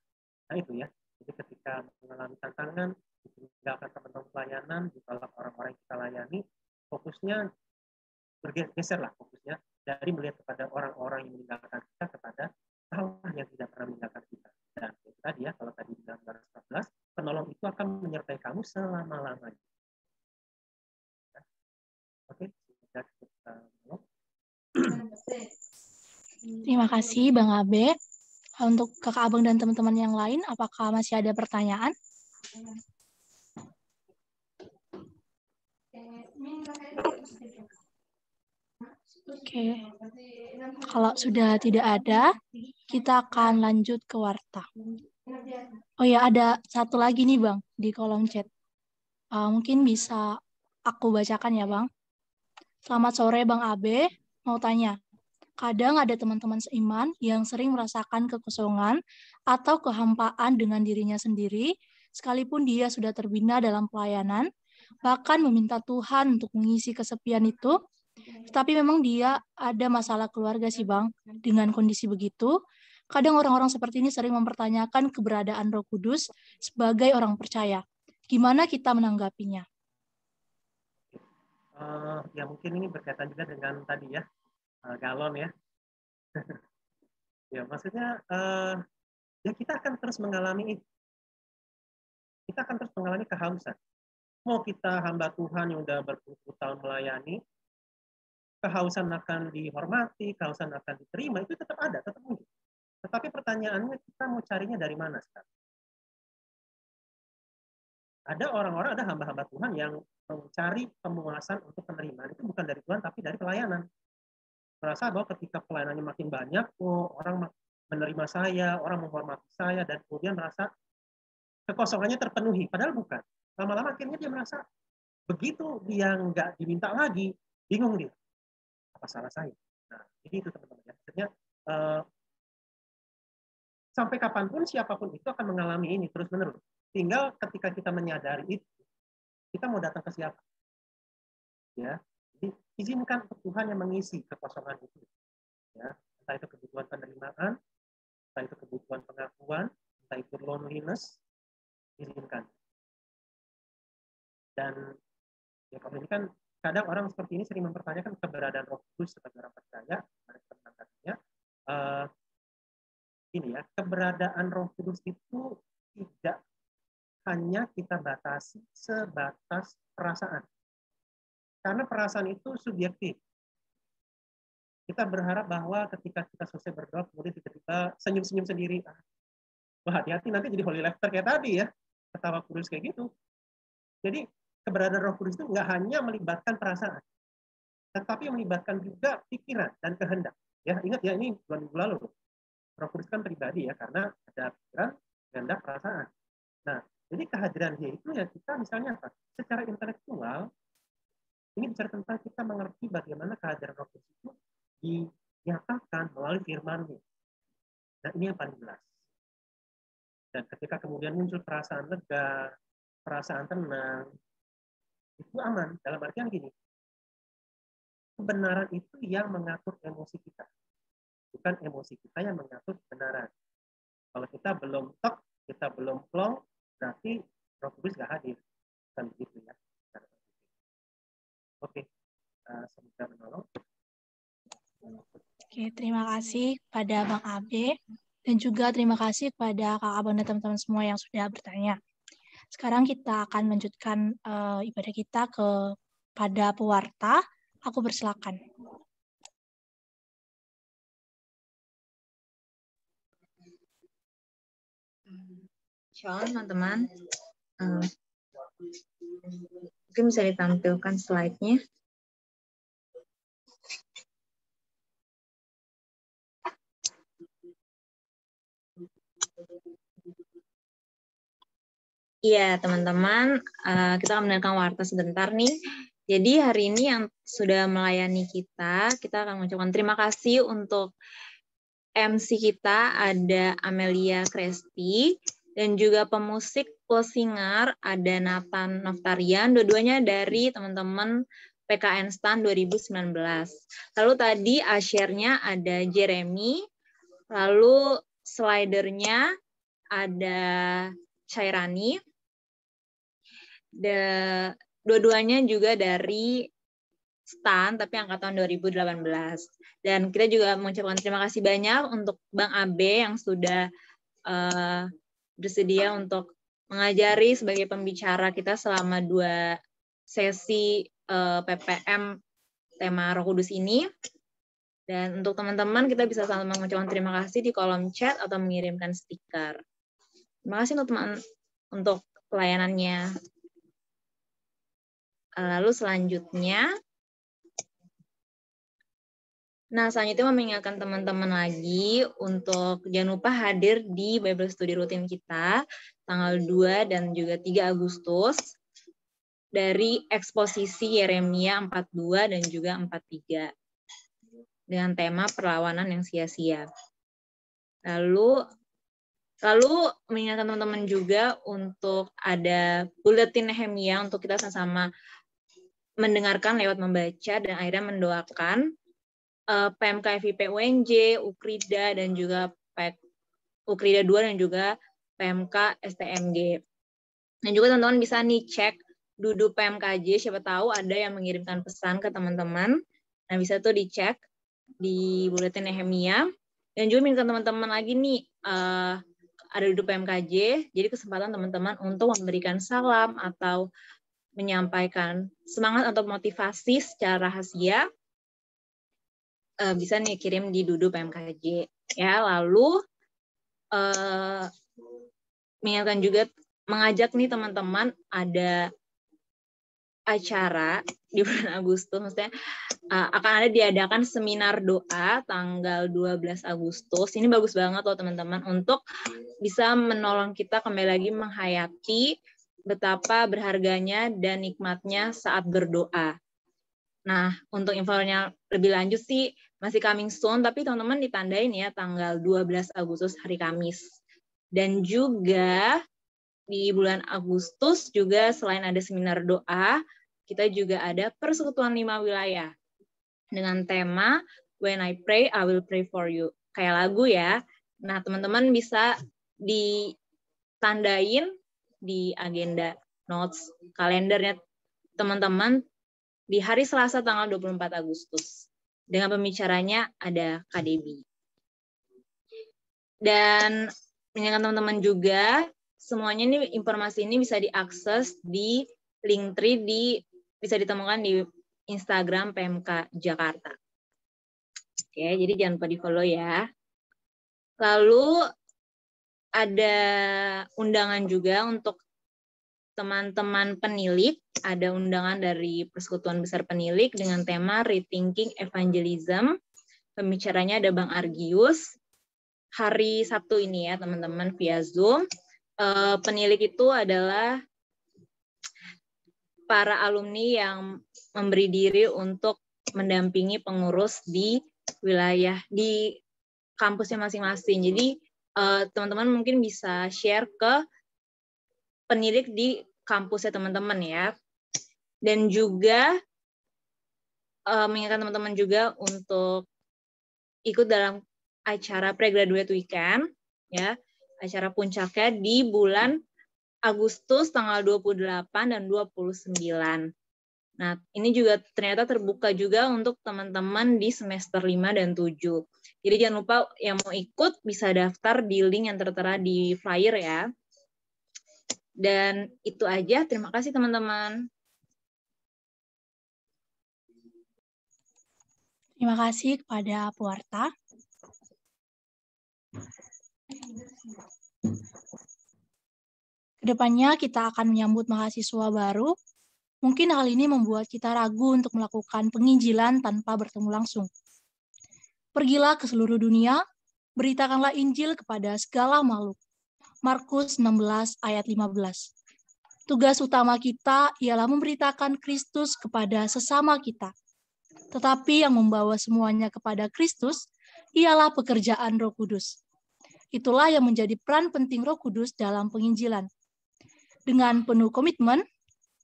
Nah itu ya, jadi ketika mengalami tantangan, ditinggalkan teman-teman pelayanan, ditolak orang-orang yang kita layani, fokusnya bergeserlah fokusnya dari melihat kepada orang-orang yang meninggalkan kita kepada Allah yang tidak pernah meninggalkan kita. Dan itu tadi ya, kalau tadi di dalam 14, penolong itu akan menyertai kamu selama-lamanya. Oke, terima kasih Bang Abe. Untuk Kakak Abang dan teman-teman yang lain, apakah masih ada pertanyaan? Oke, kalau sudah tidak ada, kita akan lanjut ke warta. Oh ya, ada satu lagi nih Bang di kolom chat. Mungkin bisa aku bacakan ya Bang. Selamat sore Bang Abe, mau tanya. Kadang ada teman-teman seiman yang sering merasakan kekosongan atau kehampaan dengan dirinya sendiri, sekalipun dia sudah terbina dalam pelayanan, bahkan meminta Tuhan untuk mengisi kesepian itu. Tetapi memang dia ada masalah keluarga sih Bang. Dengan kondisi begitu, kadang orang-orang seperti ini sering mempertanyakan keberadaan Roh Kudus sebagai orang percaya. Gimana kita menanggapinya? Ya mungkin ini berkaitan juga dengan tadi ya, galon ya. Ya maksudnya ya kita akan terus mengalami itu. Kita akan terus mengalami kehausan. Mau kita hamba Tuhan yang udah berpuluh-puluh tahun melayani, kehausan akan dihormati, kehausan akan diterima, itu tetap ada, tetap mungkin. Tetapi pertanyaannya kita mau carinya dari mana sekarang? Ada orang-orang, ada hamba-hamba Tuhan yang mencari pemuasan untuk penerimaan. Itu bukan dari Tuhan, tapi dari pelayanan. Merasa bahwa ketika pelayanannya makin banyak, orang menerima saya, orang menghormati saya, dan kemudian merasa kekosongannya terpenuhi. Padahal bukan. Lama-lama akhirnya dia merasa, begitu dia nggak diminta lagi, bingung dia. Apa salah saya? Nah, jadi itu teman-teman. Maksudnya, sampai kapanpun siapapun itu akan mengalami ini terus-menerus. Tinggal ketika kita menyadari itu, kita mau datang ke siapa? Ya, jadi izinkan Tuhan yang mengisi kekosongan itu. Ya, entah itu kebutuhan penerimaan, entah itu kebutuhan pengakuan, entah itu loneliness, izinkan. Dan ya kalau ini kan kadang orang seperti ini sering mempertanyakan keberadaan Roh Kudus sebagai orang percaya. Ini ya, keberadaan Roh Kudus itu tidak hanya kita batasi sebatas perasaan. Karena perasaan itu subjektif. Kita berharap bahwa ketika kita selesai berdoa, kemudian tiba-tiba senyum-senyum sendiri. Wah, hati-hati nanti jadi holy laughter kayak tadi ya. Ketawa kudus kayak gitu. Jadi keberadaan Roh Kudus itu nggak hanya melibatkan perasaan, tetapi melibatkan juga pikiran dan kehendak. Ya, ingat ya, ini 2 minggu lalu. Roh Kudus kan pribadi ya, karena ada pikiran, kehendak, perasaan. Nah, jadi kehadiran dia itu ya kita misalnya apa? Secara intelektual, ini bicara tentang kita mengerti bagaimana kehadiran Roh Kudus itu nyatakan melalui firman-Nya. Nah, ini yang paling jelas. Dan ketika kemudian muncul perasaan lega, perasaan tenang, itu aman. Dalam artian gini, kebenaran itu yang mengatur emosi kita. Bukan emosi kita yang mengatur kebenaran. Kalau kita belum tok, kita belum plong, berarti Roh Kudus nggak hadir. Kan begitu ya. Oke, semoga menolong. Oke, terima kasih pada Bang Abe. Dan juga terima kasih kepada Kak Abang dan teman-teman semua yang sudah bertanya. Sekarang kita akan melanjutkan ibadah kita pada pewarta. Aku bersilakan. Shalom teman-teman. Mungkin bisa ditampilkan slide-nya. Iya, teman-teman, kita akan mendengarkan warta sebentar nih. Jadi hari ini yang sudah melayani kita akan mengucapkan terima kasih untuk MC kita, ada Amelia Kresti, dan juga pemusik plus singer, ada Nathan Noftarian, dua-duanya dari teman-teman PKN STAN 2019. Lalu tadi share-nya ada Jeremy, lalu slidernya ada Chairani, dua-duanya juga dari STAN tapi angkatan 2018. Dan kita juga mengucapkan terima kasih banyak untuk Bang Abe yang sudah bersedia untuk mengajari sebagai pembicara kita selama 2 sesi PPM tema Roh Kudus ini. Dan untuk teman-teman kita bisa saling mengucapkan terima kasih di kolom chat atau mengirimkan stiker. Terima kasih untuk teman untuk pelayanannya. Lalu selanjutnya, selanjutnya mengingatkan teman-teman lagi untuk jangan lupa hadir di Bible Study rutin kita tanggal 2 dan juga 3 Agustus dari eksposisi Yeremia 42 dan juga 43 dengan tema perlawanan yang sia-sia. Lalu mengingatkan teman-teman juga untuk ada buletin Nehemia untuk kita sama-sama mendengarkan lewat membaca dan akhirnya mendoakan PMK FIP UNJ, Ukrida dan juga Ukrida 2 dan juga PMK STMG. Dan juga teman-teman bisa nih cek Dudu PMKJ, siapa tahu ada yang mengirimkan pesan ke teman-teman. Nah, bisa tuh dicek di buletin Nehemia. Dan juga minta teman-teman lagi nih ada Dudu PMKJ, jadi kesempatan teman-teman untuk memberikan salam atau menyampaikan semangat atau motivasi secara rahasia, bisa nih kirim di Dudu PMKJ. Ya, lalu mengingatkan juga mengajak nih teman-teman ada acara di bulan Agustus, maksudnya akan ada diadakan seminar doa tanggal 12 Agustus. Ini bagus banget loh teman-teman untuk bisa menolong kita kembali lagi menghayati betapa berharganya dan nikmatnya saat berdoa. Nah, untuk infonya lebih lanjut sih masih coming soon, tapi teman-teman ditandain ya tanggal 12 Agustus hari Kamis. Dan juga di bulan Agustus juga selain ada seminar doa, kita juga ada persekutuan 5 wilayah dengan tema When I Pray, I Will Pray for You. Kayak lagu ya. Nah, teman-teman bisa ditandain di agenda notes kalendernya teman-teman di hari Selasa tanggal 24 Agustus. Dengan pembicaranya ada KDB. Dan mengingatkan teman-teman juga, semuanya ini informasi ini bisa diakses di Linktree, bisa ditemukan di Instagram PMK Jakarta. Oke, jadi jangan lupa di-follow ya. Lalu ada undangan juga untuk teman-teman penilik, ada undangan dari Persekutuan Besar Penilik dengan tema Rethinking Evangelism. Pembicaranya ada Bang Argius. Hari Sabtu ini ya teman-teman via Zoom. Penilik itu adalah para alumni yang memberi diri untuk mendampingi pengurus di wilayah di kampusnya masing-masing. Jadi teman-teman mungkin bisa share ke pendidik di kampusnya teman-teman ya. Dan juga mengingatkan teman-teman juga untuk ikut dalam acara pre-graduate weekend ya, acara puncaknya di bulan Agustus tanggal 28 dan 29. Nah, ini juga ternyata terbuka juga untuk teman-teman di semester 5 dan 7. Jadi jangan lupa yang mau ikut bisa daftar di link yang tertera di flyer ya. Dan itu aja, terima kasih teman-teman. Terima kasih kepada pewarta. Kedepannya kita akan menyambut mahasiswa baru. Mungkin hal ini membuat kita ragu untuk melakukan penginjilan tanpa bertemu langsung. Pergilah ke seluruh dunia, beritakanlah Injil kepada segala makhluk. Markus 16 ayat 15. Tugas utama kita ialah memberitakan Kristus kepada sesama kita. Tetapi yang membawa semuanya kepada Kristus ialah pekerjaan Roh Kudus. Itulah yang menjadi peran penting Roh Kudus dalam penginjilan. Dengan penuh komitmen,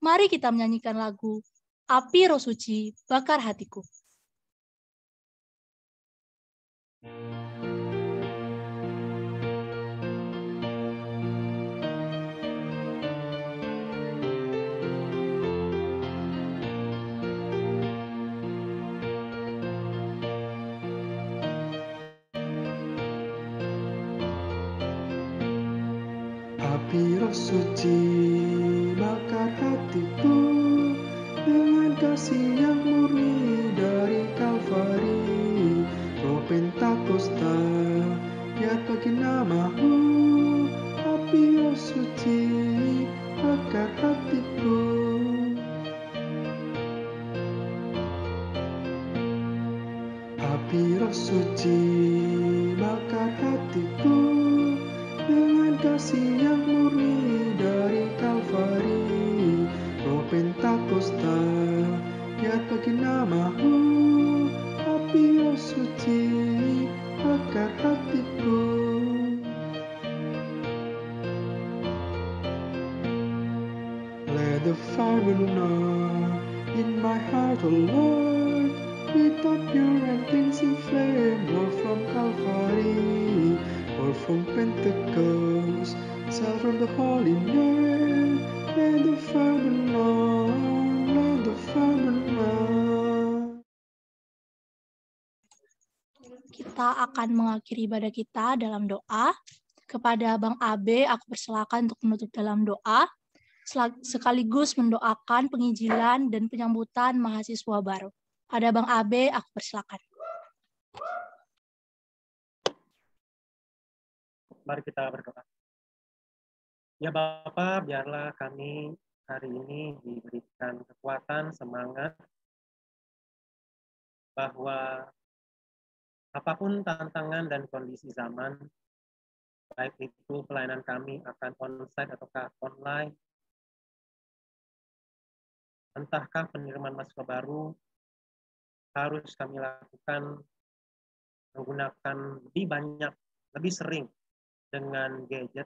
mari kita menyanyikan lagu Api Roh Suci Bakar Hatiku. Api Roh Suci bakar hatiku dengan kasih yang murni dari Kalvari. Roh Pentakosta, biar bagi namamu. Api Roh Suci bakar hatiku. Api Roh Suci bakar hatiku dengan kasih yang murni dari Kalvari. Roh Pentakosta, biar bagi namamu. Api Roh Suci bakar hatiku. Let the fire burn in my heart, O Lord, without pure and cleansing flame, Lord, from Calvary or from Pentecost, south from the Holy Name. Let the fire burn on, let the fire burn on. Kita akan mengakhiri ibadah kita dalam doa. Kepada Bang Abe, aku persilakan untuk menutup dalam doa, sekaligus mendoakan penginjilan dan penyambutan mahasiswa baru. Pada Bang Abe, aku persilakan. Mari kita berdoa. Ya Bapa, biarlah kami hari ini diberikan kekuatan, semangat, bahwa apapun tantangan dan kondisi zaman, baik itu pelayanan kami akan onsite ataukah online, entahkah penerimaan mahasiswa baru, harus kami lakukan menggunakan lebih banyak, lebih sering dengan gadget,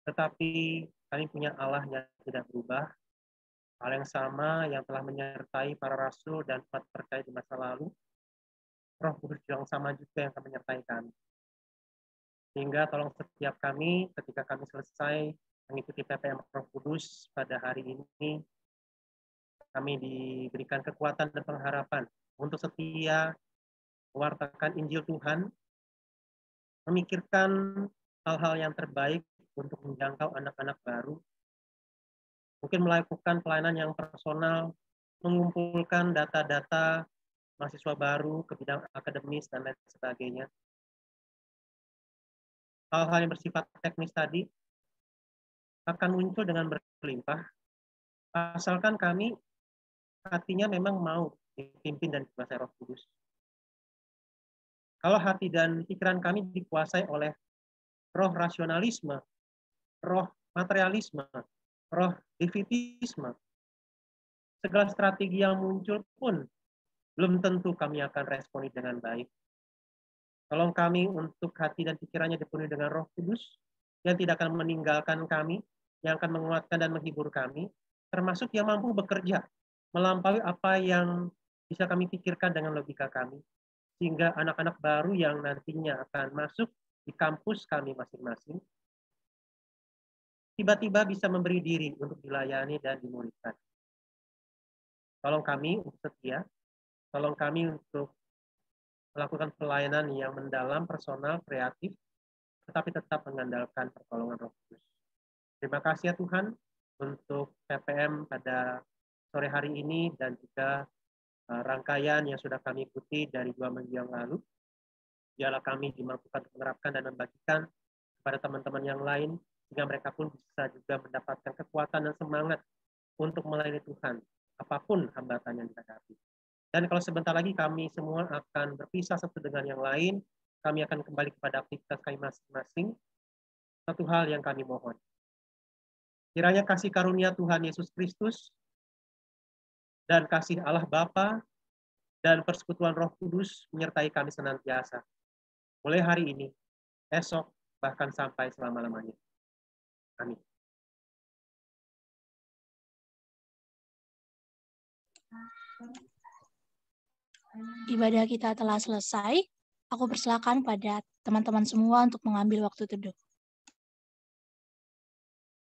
tetapi kami punya Allah yang tidak berubah, hal yang sama yang telah menyertai para rasul dan umat percaya di masa lalu. Roh Kudus yang sama juga yang akan menyertai kami. Sehingga tolong setiap kami ketika kami selesai mengikuti PPM Roh Kudus pada hari ini, kami diberikan kekuatan dan pengharapan untuk setia mewartakan Injil Tuhan, memikirkan hal-hal yang terbaik untuk menjangkau anak-anak baru, mungkin melakukan pelayanan yang personal, mengumpulkan data-data mahasiswa baru ke bidang akademis dan lain sebagainya. Hal-hal yang bersifat teknis tadi akan muncul dengan berlimpah, asalkan kami hatinya memang mau dipimpin dan dikuasai Roh Kudus. Kalau hati dan pikiran kami dikuasai oleh roh rasionalisme, roh materialisme, roh defeatisme, segala strategi yang muncul pun belum tentu kami akan responi dengan baik. Tolong kami untuk hati dan pikirannya dipenuhi dengan Roh Kudus yang tidak akan meninggalkan kami, yang akan menguatkan dan menghibur kami, termasuk yang mampu bekerja melampaui apa yang bisa kami pikirkan dengan logika kami, sehingga anak-anak baru yang nantinya akan masuk di kampus kami masing-masing, tiba-tiba bisa memberi diri untuk dilayani dan dimuridkan. Tolong kami untuk setia, tolong kami untuk melakukan pelayanan yang mendalam, personal, kreatif, tetapi tetap mengandalkan pertolongan Roh Kudus. Terima kasih ya Tuhan untuk PPM pada sore hari ini dan juga rangkaian yang sudah kami ikuti dari 2 minggu yang lalu. Biarlah kami dimampukan untuk menerapkan dan membagikan kepada teman-teman yang lain, sehingga mereka pun bisa juga mendapatkan kekuatan dan semangat untuk melayani Tuhan, apapun hambatan yang dihadapi. Dan kalau sebentar lagi kami semua akan berpisah satu dengan yang lain, kami akan kembali kepada aktivitas kami masing-masing. Satu hal yang kami mohon, kiranya kasih karunia Tuhan Yesus Kristus dan kasih Allah Bapa dan persekutuan Roh Kudus menyertai kami senantiasa. Mulai hari ini, esok, bahkan sampai selama-lamanya. Amin. Ibadah kita telah selesai. Aku persilakan pada teman-teman semua untuk mengambil waktu teduh.